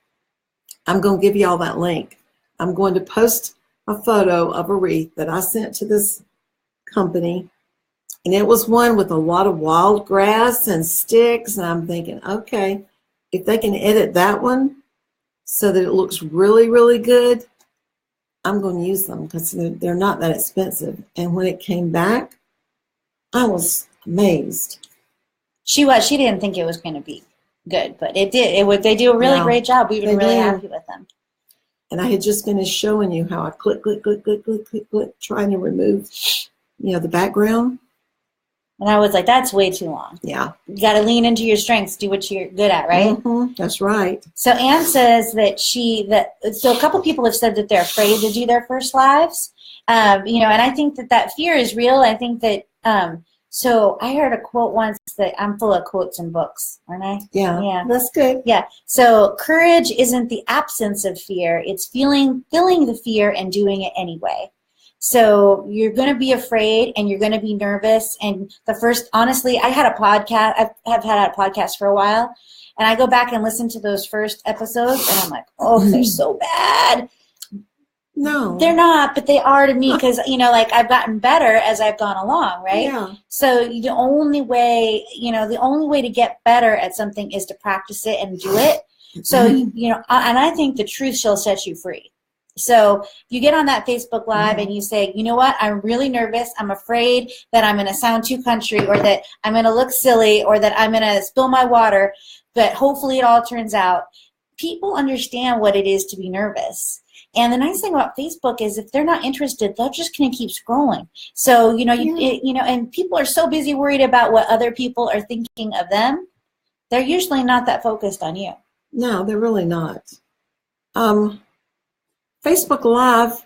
I'm going to give you all that link. I'm going to post a photo of a wreath that I sent to this company. And it was one with a lot of wild grass and sticks. And I'm thinking, okay, if they can edit that one so that it looks really, really good, I'm going to use them because they're not that expensive. And when it came back, I was amazed. She didn't think it was going to be good, but it did. They do a really great job. We've been really happy with them. And I had just finished showing you how I click, trying to remove, the background. And I was like, that's way too long. Yeah. You got to lean into your strengths, do what you're good at, right? That's right. So Anne says so a couple people have said that they're afraid to do their first lives. And I think that fear is real. I think that, so I heard a quote once that I'm full of quotes and books, aren't I? Yeah. That's good. Yeah. So courage isn't the absence of fear. It's feeling the fear and doing it anyway. So you're going to be afraid and you're going to be nervous. And honestly, I had a podcast. I've had a podcast for a while. And I go back and listen to those first episodes and I'm like, oh, they're so bad. No. They're not, but they are to me because, I've gotten better as I've gone along, right? Yeah. So the only way to get better at something is to practice it and do it. So, and I think the truth shall set you free. So you get on that Facebook Live and you say, you know what, I'm really nervous. I'm afraid that I'm going to sound too country or that I'm going to look silly or that I'm going to spill my water, but hopefully it all turns out. People understand what it is to be nervous. And the nice thing about Facebook is if they're not interested, they're just going to keep scrolling. So, and people are so busy worried about what other people are thinking of them. They're usually not that focused on you. No, they're really not. Facebook Live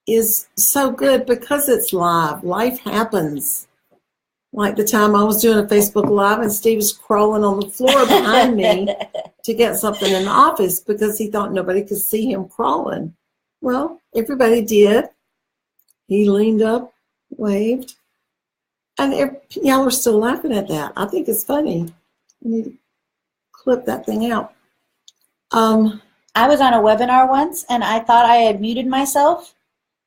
is so good because it's live. Life happens. Like the time I was doing a Facebook Live and Steve was crawling on the floor behind me to get something in the office because he thought nobody could see him crawling. Well, everybody did. He leaned up, waved, and y'all are still laughing at that. I think it's funny. I need to clip that thing out. I was on a webinar once, and I thought I had muted myself,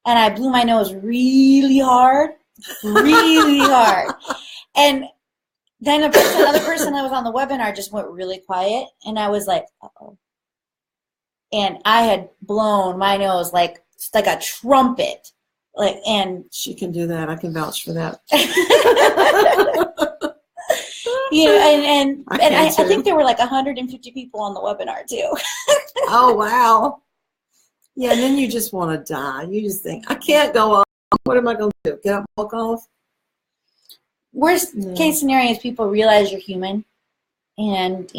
and I blew my nose really hard. And then another person that was on the webinar just went really quiet, and I was like, uh-oh. And I had blown my nose like a trumpet. And she can do that. I can vouch for that. I think there were like 150 people on the webinar too. Oh, wow. Yeah, and then you just want to die. You just think, I can't go on. What am I going to do? Get up, walk off? Worst case scenario is people realize you're human. And,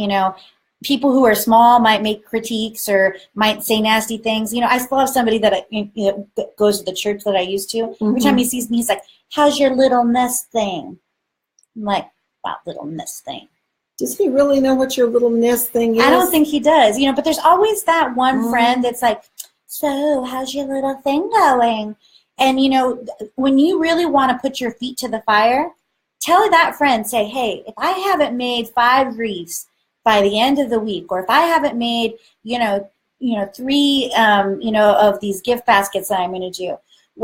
people who are small might make critiques or might say nasty things. I still have somebody that that goes to the church that I used to. Every time he sees me, he's like, how's your little nest thing? I'm like, wow, little nest thing. Does he really know what your little nest thing is? I don't think he does, but there's always that one friend that's like, so how's your little thing going? And, when you really want to put your feet to the fire, tell that friend, say, hey, if I haven't made 5 wreaths by the end of the week, or if I haven't made, three, of these gift baskets that I'm going to do,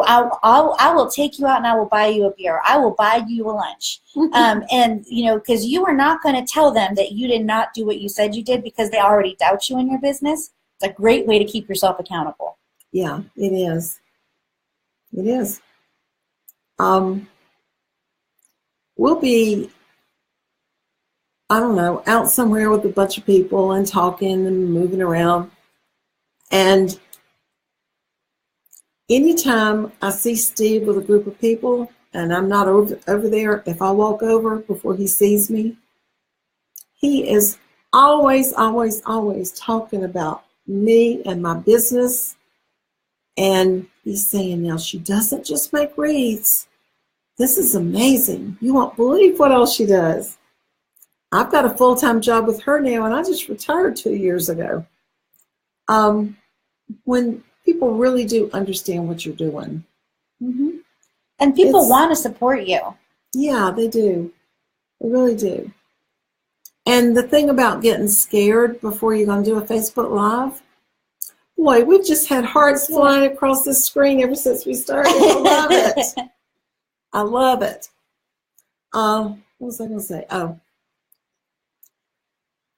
I will take you out and I will buy you a beer. I will buy you a lunch. Because you are not going to tell them that you did not do what you said you did, because they already doubt you in your business. It's a great way to keep yourself accountable. Yeah, it is. It is. We'll be, I don't know, out somewhere with a bunch of people and talking and moving around. And anytime I see Steve with a group of people and I'm not over there, if I walk over before he sees me, he is always, always, always talking about me and my business. And he's saying, now, she doesn't just make wreaths. This is amazing. You won't believe what else she does. I've got a full-time job with her now, and I just retired 2 years ago. When people really do understand what you're doing. Mm-hmm. And people want to support you. Yeah, they do. They really do. And the thing about getting scared before you're going to do a Facebook Live, boy, we've just had hearts flying across the screen ever since we started. I love it. I love it. What was I going to say? Oh,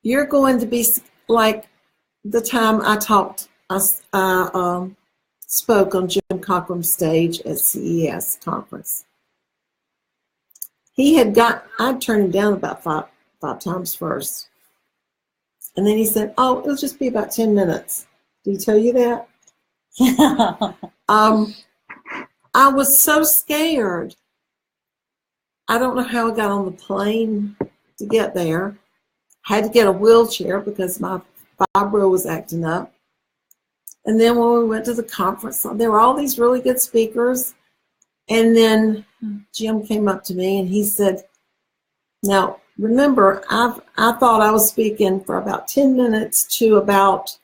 you're going to be like the time I spoke on Jim Cockrum's stage at CES conference. I'd turned him down about five times first. And then he said, oh, it'll just be about 10 minutes. Did he tell you that? I was so scared. I don't know how I got on the plane to get there. Had to get a wheelchair because my fibro was acting up. And then when we went to the conference, there were all these really good speakers. And then Jim came up to me and he said, now, remember, I thought I was speaking for about 10 minutes to about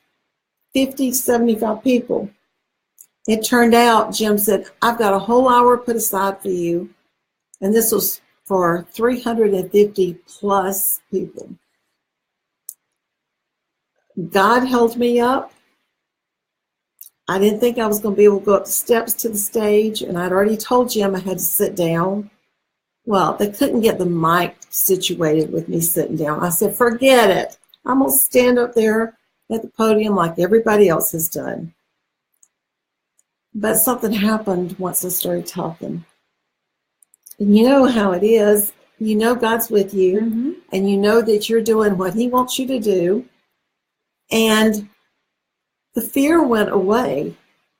50, 75 people. It turned out, Jim said, I've got a whole hour put aside for you. And this was for 350 plus people. God held me up. I didn't think I was going to be able to go up the steps to the stage, and I'd already told Jim I had to sit down. Well, they couldn't get the mic situated with me sitting down. I said, forget it. I'm going to stand up there at the podium like everybody else has done. But something happened once I started talking. And you know how it is. You know God's with you, mm-hmm. and you know that you're doing what He wants you to do. And the fear went away.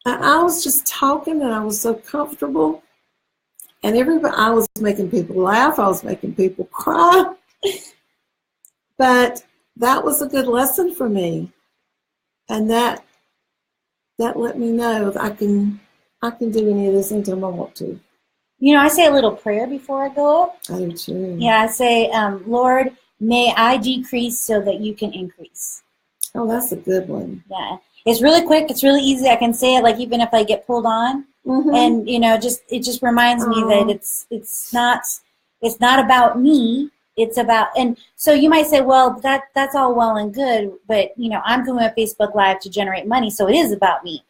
I was just talking, and I was so comfortable. And I was making people laugh. I was making people cry. But that was a good lesson for me. And that let me know that I can do any of this anytime I want to. You know, I say a little prayer before I go up. I do too. Yeah, I say, Lord, may I decrease so that you can increase. Oh, that's a good one. Yeah. It's really quick. It's really easy. I can say it like even if I get pulled on. Mm-hmm. And, it just reminds me that it's not about me. It's about, and so you might say, well, that's all well and good, but, I'm doing a Facebook Live to generate money, so it is about me.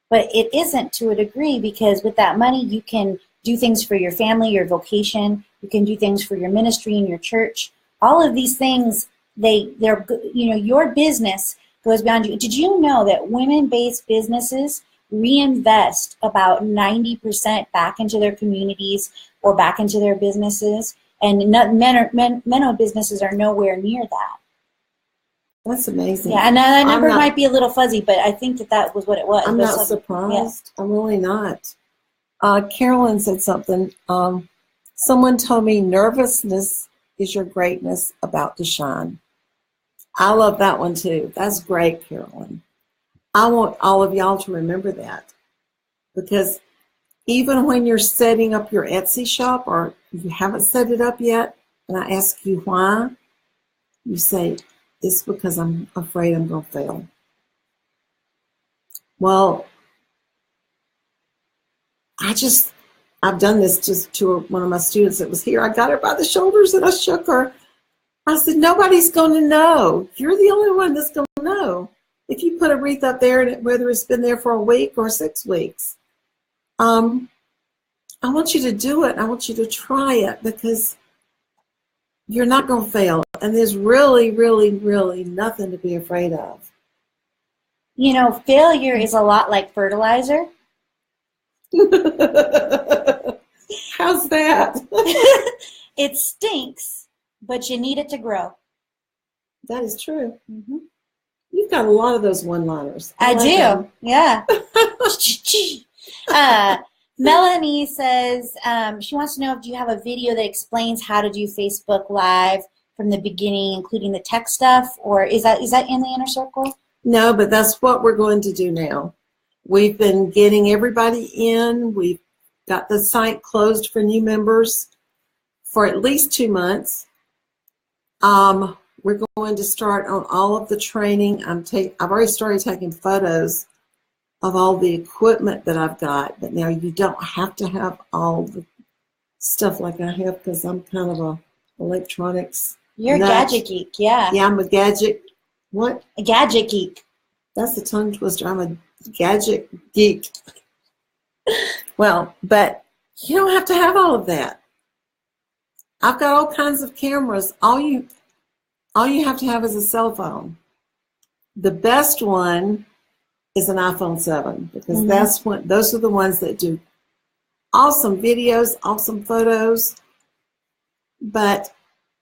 But it isn't to a degree, because with that money, you can do things for your family, your vocation. You can do things for your ministry and your church. All of these things, they're your business goes beyond you. Did you know that women-based businesses reinvest about 90% back into their communities or back into their businesses? And men-owned businesses are nowhere near that. That's amazing. Yeah, and that number might be a little fuzzy, but I think that was what it was. I'm not surprised. Yeah. I'm really not. Carolyn said something. Someone told me nervousness is your greatness about to shine. I love that one too. That's great, Carolyn. I want all of y'all to remember that, because even when you're setting up your Etsy shop or you haven't set it up yet, and I ask you why, you say, it's because I'm afraid I'm going to fail. Well, I've done this just to one of my students that was here. I got her by the shoulders and I shook her. I said, nobody's going to know. You're the only one that's going to know. If you put a wreath up there, and whether it's been there for a week or 6 weeks, I want you to do it. I want you to try it because you're not going to fail. And there's really, really, really nothing to be afraid of. You know, failure is a lot like fertilizer. How's that? It stinks, but you need it to grow. That is true. Mm-hmm. You've got a lot of those one-liners. I like do. Them. Yeah. Melanie says she wants to know if you have a video that explains how to do Facebook Live from the beginning, including the tech stuff, or is that in the inner circle? No, but that's what we're going to do now. We've been getting everybody in. We've got the site closed for new members for at least 2 months. We're going to start on all of the training. I've already started taking photos of all the equipment that I've got, but now you don't have to have all the stuff like I have because I'm kind of a electronics. You're a gadget geek, yeah. Yeah, I'm a gadget. What? A gadget geek. That's a tongue twister. I'm a gadget geek. Well, but you don't have to have all of that. I've got all kinds of cameras. All you have to have is a cell phone. The best one is an iPhone 7 because those are the ones that do awesome videos, awesome photos. But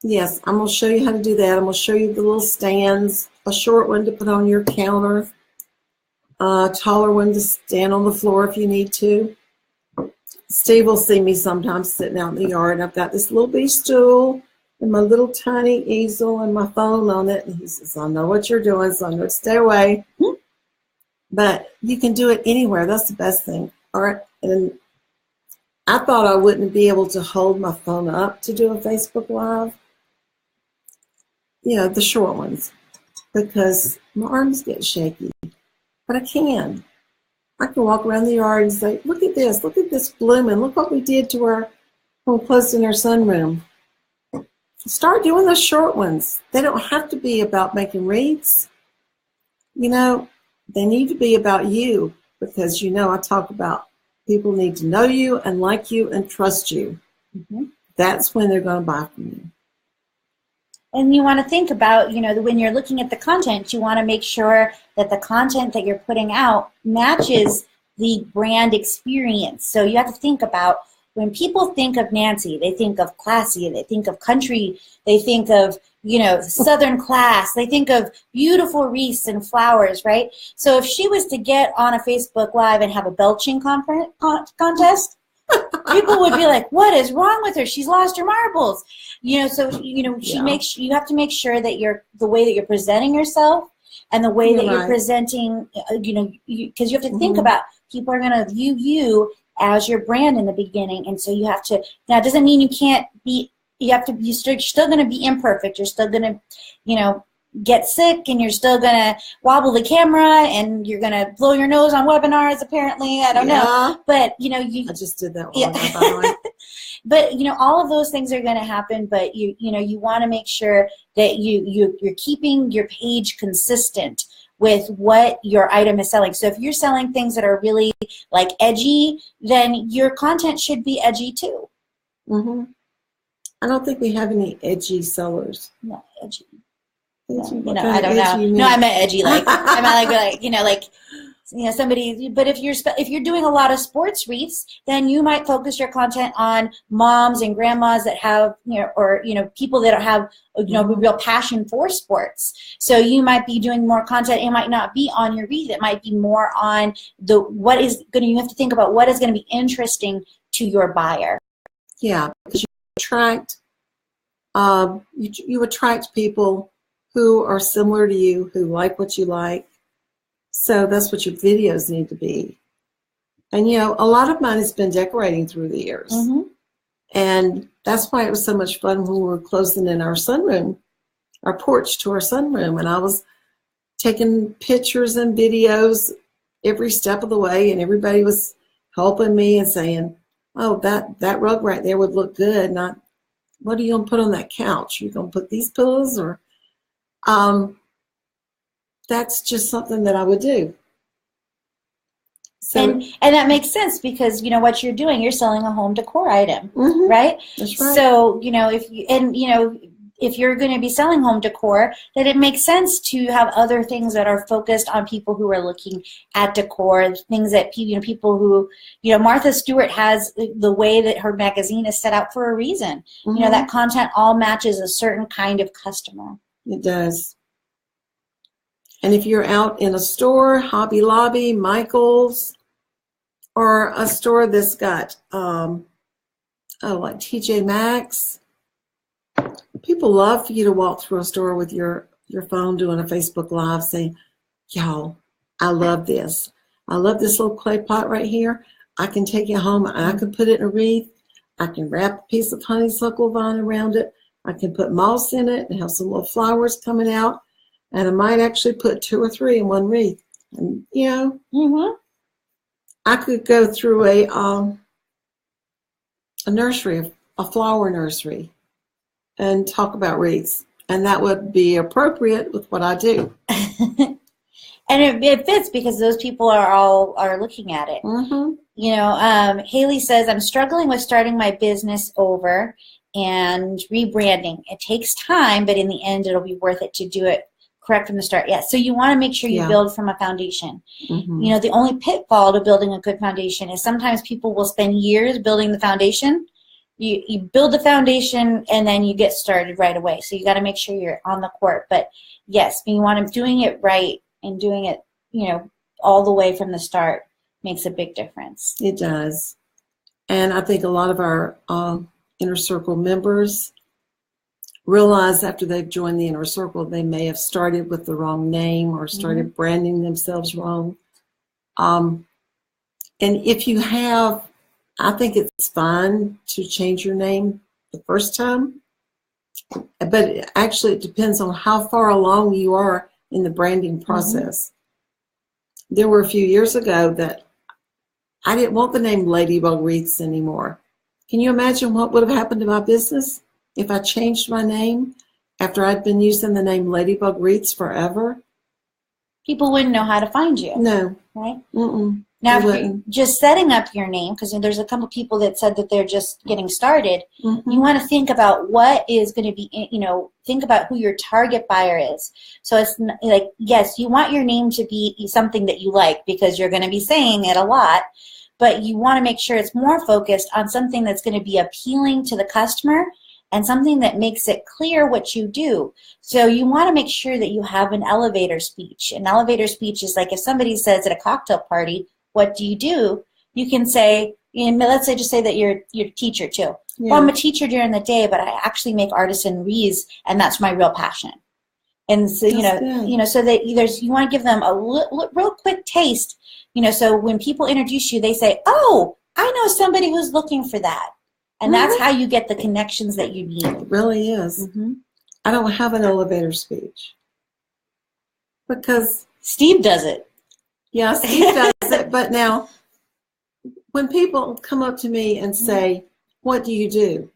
yes, I'm going to show you how to do that. I'm going to show you the little stands, a short one to put on your counter, a taller one to stand on the floor if you need to. Steve will see me sometimes sitting out in the yard, and I've got this little bee stool and my little tiny easel and my phone on it. And he says, I know what you're doing, so I'm going to stay away. But you can do it anywhere. That's the best thing. All right. And I thought I wouldn't be able to hold my phone up to do a Facebook Live. You know, the short ones, because my arms get shaky. But I can. I can walk around the yard and say, look at this blooming. Look what we did to our home close in our sunroom. Start doing those short ones. They don't have to be about making wreaths. You know, they need to be about you because, you know, I talk about people need to know you and like you and trust you. That's when they're going to buy from you. And you want to think about, you know, when you're looking at the content, you want to make sure that the content that you're putting out matches the brand experience. So you have to think about when people think of Nancy, they think of classy, they think of country, they think of, you know, Southern class, they think of beautiful wreaths and flowers, right? So if she was to get on a Facebook Live and have a belching contest, people would be like, what is wrong with her? She's lost her marbles. You know, so, you know, you have to make sure that the way that you're presenting yourself and the way that you're presenting, you know, because you have to think about people are going to view you as your brand in the beginning. And so you have to, now it doesn't mean you can't be, you're still going to be imperfect. You're still going to, you know, get sick, and you're still going to wobble the camera, and you're going to blow your nose on webinars, apparently. I don't know. But, you know, I just did that one, by the way. But, you know, all of those things are going to happen, but you know, you want to make sure that you're keeping your page consistent with what your item is selling. So if you're selling things that are really like edgy, then your content should be edgy too. I don't think we have any edgy sellers. No, edgy. Edgy. You know, I don't know. No, I meant edgy. Like I meant like you know, somebody. But if you're doing a lot of sports wreaths, then you might focus your content on moms and grandmas that have, you know, or, you know, people that have, you know, a real passion for sports. So you might be doing more content. It might not be on your wreath. It might be more on you have to think about what is going to be interesting to your buyer. Yeah, because you attract people who are similar to you, who like what you like. So that's what your videos need to be. And, you know, a lot of mine has been decorating through the years. And that's why it was so much fun when we were closing in our sunroom, our porch to our sunroom. And I was taking pictures and videos every step of the way, and everybody was helping me and saying, oh, that rug right there would look good, not what are you going to put on that couch? Are you going to put these pillows? Or that's just something that I would do. So, and that makes sense because, you know, what you're doing, you're selling a home decor item, mm-hmm. right? That's right. So, you know, if you're going to be selling home decor, then it makes sense to have other things that are focused on people who are looking at decor, things that people who, you know, Martha Stewart has the way that her magazine is set out for a reason. Mm-hmm. You know, that content all matches a certain kind of customer. It does. And if you're out in a store, Hobby Lobby, Michael's, or a store that's got, like TJ Maxx, people love for you to walk through a store with your phone doing a Facebook Live saying, y'all, I love this. I love this little clay pot right here. I can take it home and I can put it in a wreath. I can wrap a piece of honeysuckle vine around it. I can put moss in it and have some little flowers coming out. And I might actually put 2 or 3 in one wreath. And, you know, Mm-hmm. I could go through a nursery, a flower nursery, and talk about wreaths. And that would be appropriate with what I do. And it fits because those people are looking at it. Mm-hmm. You know, Haley says, I'm struggling with starting my business over and rebranding. It takes time, but in the end, it'll be worth it to do it correct from the start. Yeah. So you want to make sure you build from a foundation. Mm-hmm. You know, the only pitfall to building a good foundation is sometimes people will spend years building the foundation. You build the foundation and then you get started right away. So you got to make sure you're on the court. But yes, you want to doing it right and doing it, you know, all the way from the start makes a big difference. It does. And I think a lot of our Inner Circle members realize after they've joined the Inner Circle, they may have started with the wrong name or started Mm-hmm. branding themselves wrong. And if you have, I think it's fine to change your name the first time, but actually it depends on how far along you are in the branding process. Mm-hmm. There were a few years ago that I didn't want the name Ladybug Wreaths anymore. Can you imagine what would have happened to my business if I changed my name after I'd been using the name Ladybug Wreaths forever? People wouldn't know how to find you. No. Right? Mm-mm. Now, if you're just setting up your name, because there's a couple people that said that they're just getting started, mm-hmm. you want to think about what is going to be, you know, think about who your target buyer is. So it's like, yes, you want your name to be something that you like because you're going to be saying it a lot, but you want to make sure it's more focused on something that's going to be appealing to the customer and something that makes it clear what you do. So you want to make sure that you have an elevator speech. An elevator speech is like if somebody says at a cocktail party, what do? You can say, you know, let's say just say that you're a teacher too. Yeah. Well, I'm a teacher during the day, but I actually make artisan wreaths, and that's my real passion. And so you know, so that you want to give them a real quick taste. You know, so when people introduce you, they say, "Oh, I know somebody who's looking for that," and mm-hmm. that's how you get the connections that you need. It really is. Mm-hmm. I don't have an elevator speech because Steve does it. Yeah, Steve does it. But now, when people come up to me and say, "What do you do?"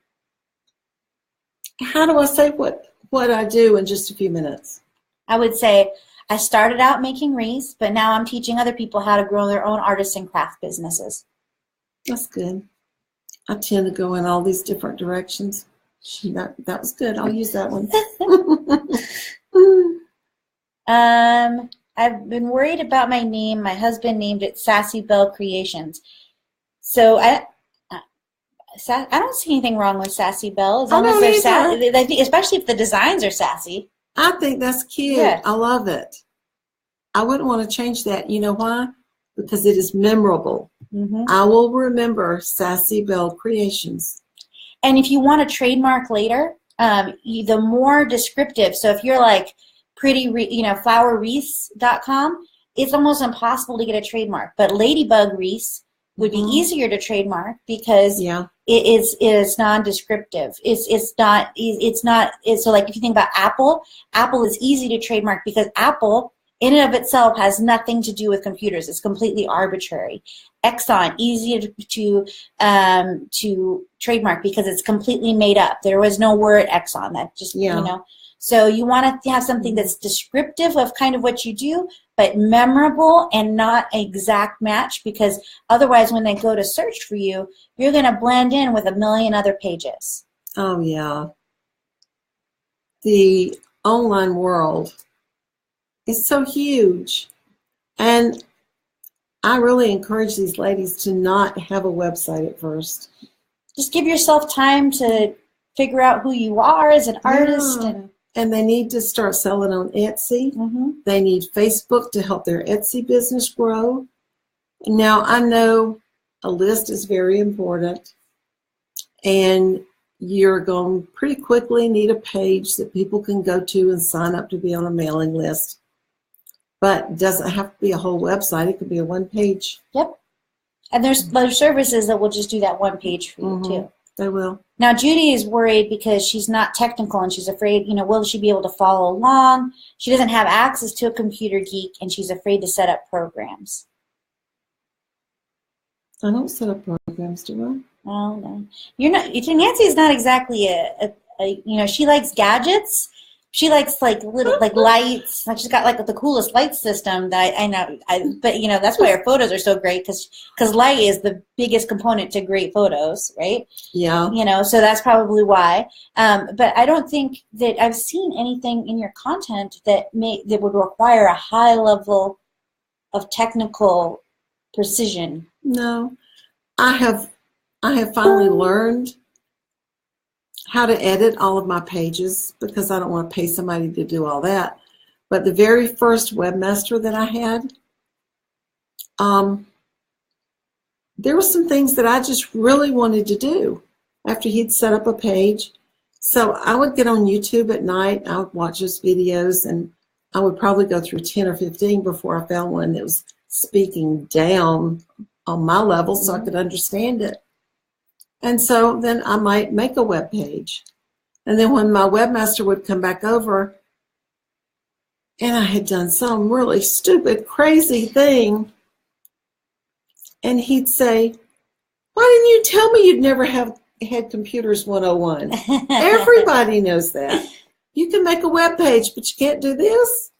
How do I say what I do in just a few minutes? I would say, I started out making wreaths, but now I'm teaching other people how to grow their own artists and craft businesses. That's good. I tend to go in all these different directions. That was good. I'll use that one. I've been worried about my name. My husband named it Sassy Belle Creations. So I don't see anything wrong with Sassy Belle as long as they're sassy. I think, especially if the designs are sassy. I think that's cute. Yeah. I love it. I wouldn't want to change that. You know why? Because it is memorable. Mm-hmm. I will remember Sassy Belle Creations. And if you want to trademark later, the more descriptive. So if you're like flowerwreaths.com, it's almost impossible to get a trademark. But Ladybug Wreaths would be easier to trademark because it is non-descriptive. So like if you think about Apple is easy to trademark because Apple in and of itself has nothing to do with computers. It's completely arbitrary. Exxon, easy to trademark because it's completely made up. There was no word Exxon. That just, you know. So you want to have something that's descriptive of kind of what you do, but memorable and not an exact match, because otherwise when they go to search for you, you're going to blend in with a million other pages. Oh, yeah. The online world is so huge. And I really encourage these ladies to not have a website at first. Just give yourself time to figure out who you are as an artist. And they need to start selling on Etsy. They need Facebook to help their Etsy business grow. Now, I know a list is very important, and you're going to pretty quickly need a page that people can go to and sign up to be on a mailing list. But it doesn't have to be a whole website. It could be a one page. Yep. And there's services that will just do that one page for you, too. They will. Now, Judy is worried because she's not technical and she's afraid, will she be able to follow along? She doesn't have access to a computer geek and she's afraid to set up programs. I don't set up programs, do I? Well, no. You're not. Nancy's not exactly she likes gadgets. She likes little lights. She's got the coolest light system that I know. But that's why her photos are so great because light is the biggest component to great photos, right? Yeah. So that's probably why. But I don't think that I've seen anything in your content that would require a high level of technical precision. No, I have finally learned how to edit all of my pages because I don't want to pay somebody to do all that. But the very first webmaster that I had, there were some things that I just really wanted to do after he'd set up a page. So I would get on YouTube at night, I would watch his videos, and I would probably go through 10 or 15 before I found one that was speaking down on my level so I could understand it. And so then I might make a web page. And then when my webmaster would come back over and I had done some really stupid, crazy thing, and he'd say, "Why didn't you tell me you'd never have had Computers 101? Everybody knows that. You can make a web page, but you can't do this."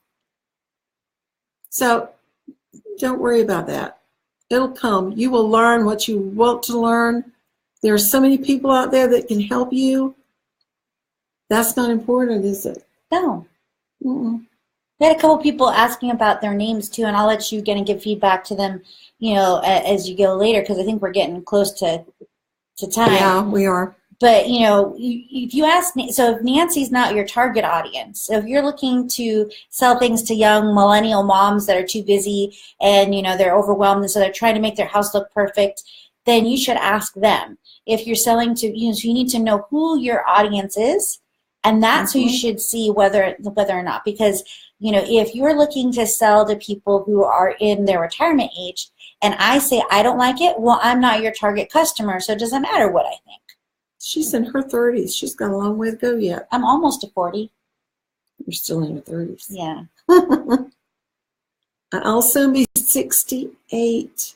So don't worry about that. It'll come. You will learn what you want to learn. There are so many people out there that can help you. That's not important, is it? No. We had a couple people asking about their names too, and I'll let you give feedback to them, as you go later, because I think we're getting close to time. Yeah, we are. But if you ask, so if Nancy's not your target audience, so if you're looking to sell things to young millennial moms that are too busy and they're overwhelmed and so they're trying to make their house look perfect, then you should ask them. If you're selling to, so you need to know who your audience is, and that's who you should see whether or not. Because, if you're looking to sell to people who are in their retirement age, and I say I don't like it, well, I'm not your target customer, so it doesn't matter what I think. She's in her 30s. She's got a long way to go yet. I'm almost to 40. You're still in your 30s. Yeah. I'll soon be 68.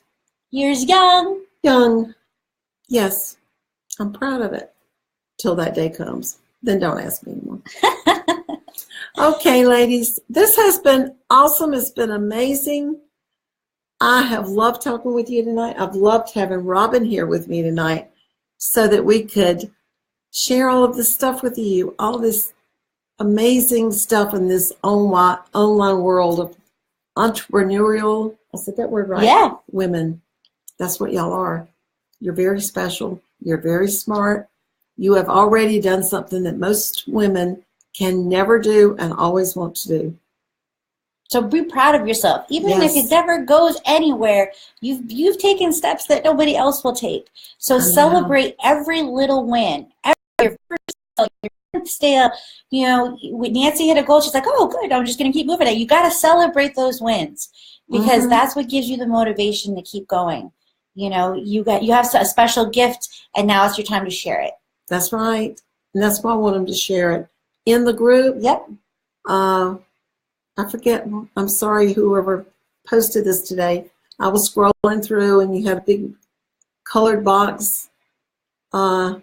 Years young. Young. Yes. I'm proud of it. Till that day comes. Then don't ask me anymore. Okay, ladies. This has been awesome. It's been amazing. I have loved talking with you tonight. I've loved having Robyn here with me tonight so that we could share all of this stuff with you, all this amazing stuff in this online world of entrepreneurial, I said that word right? Yeah. Women. That's what y'all are. You're very special. You're very smart. You have already done something that most women can never do and always want to do. So be proud of yourself. Even if it never goes anywhere, you've taken steps that nobody else will take. So celebrate every little win. Your first day, when Nancy hit a goal, she's like, "Oh, good, I'm just going to keep moving it." You got to celebrate those wins because that's what gives you the motivation to keep going. You have a special gift, and now it's your time to share it. That's right. And that's why I want them to share it in the group. Yep. I forget. I'm sorry, whoever posted this today. I was scrolling through, and you had a big colored box. I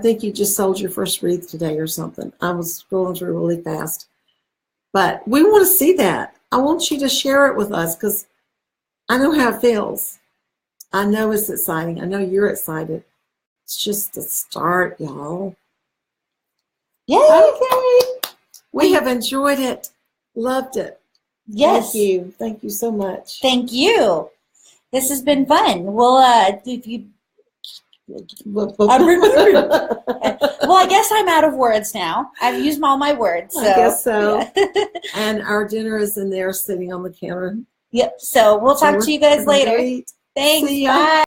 think you just sold your first wreath today or something. I was scrolling through really fast. But we want to see that. I want you to share it with us because I know how it feels. I know it's exciting. I know you're excited. It's just the start, y'all. Yay! Okay. We have enjoyed it. Loved it. Yes. Thank you. Thank you so much. Thank you. This has been fun. Well, if you well, I guess I'm out of words now. I've used all my words. So. I guess so. Yeah. And our dinner is in there sitting on the counter. Yep. So we'll talk to you guys later. Great. Thanks. See ya. Bye.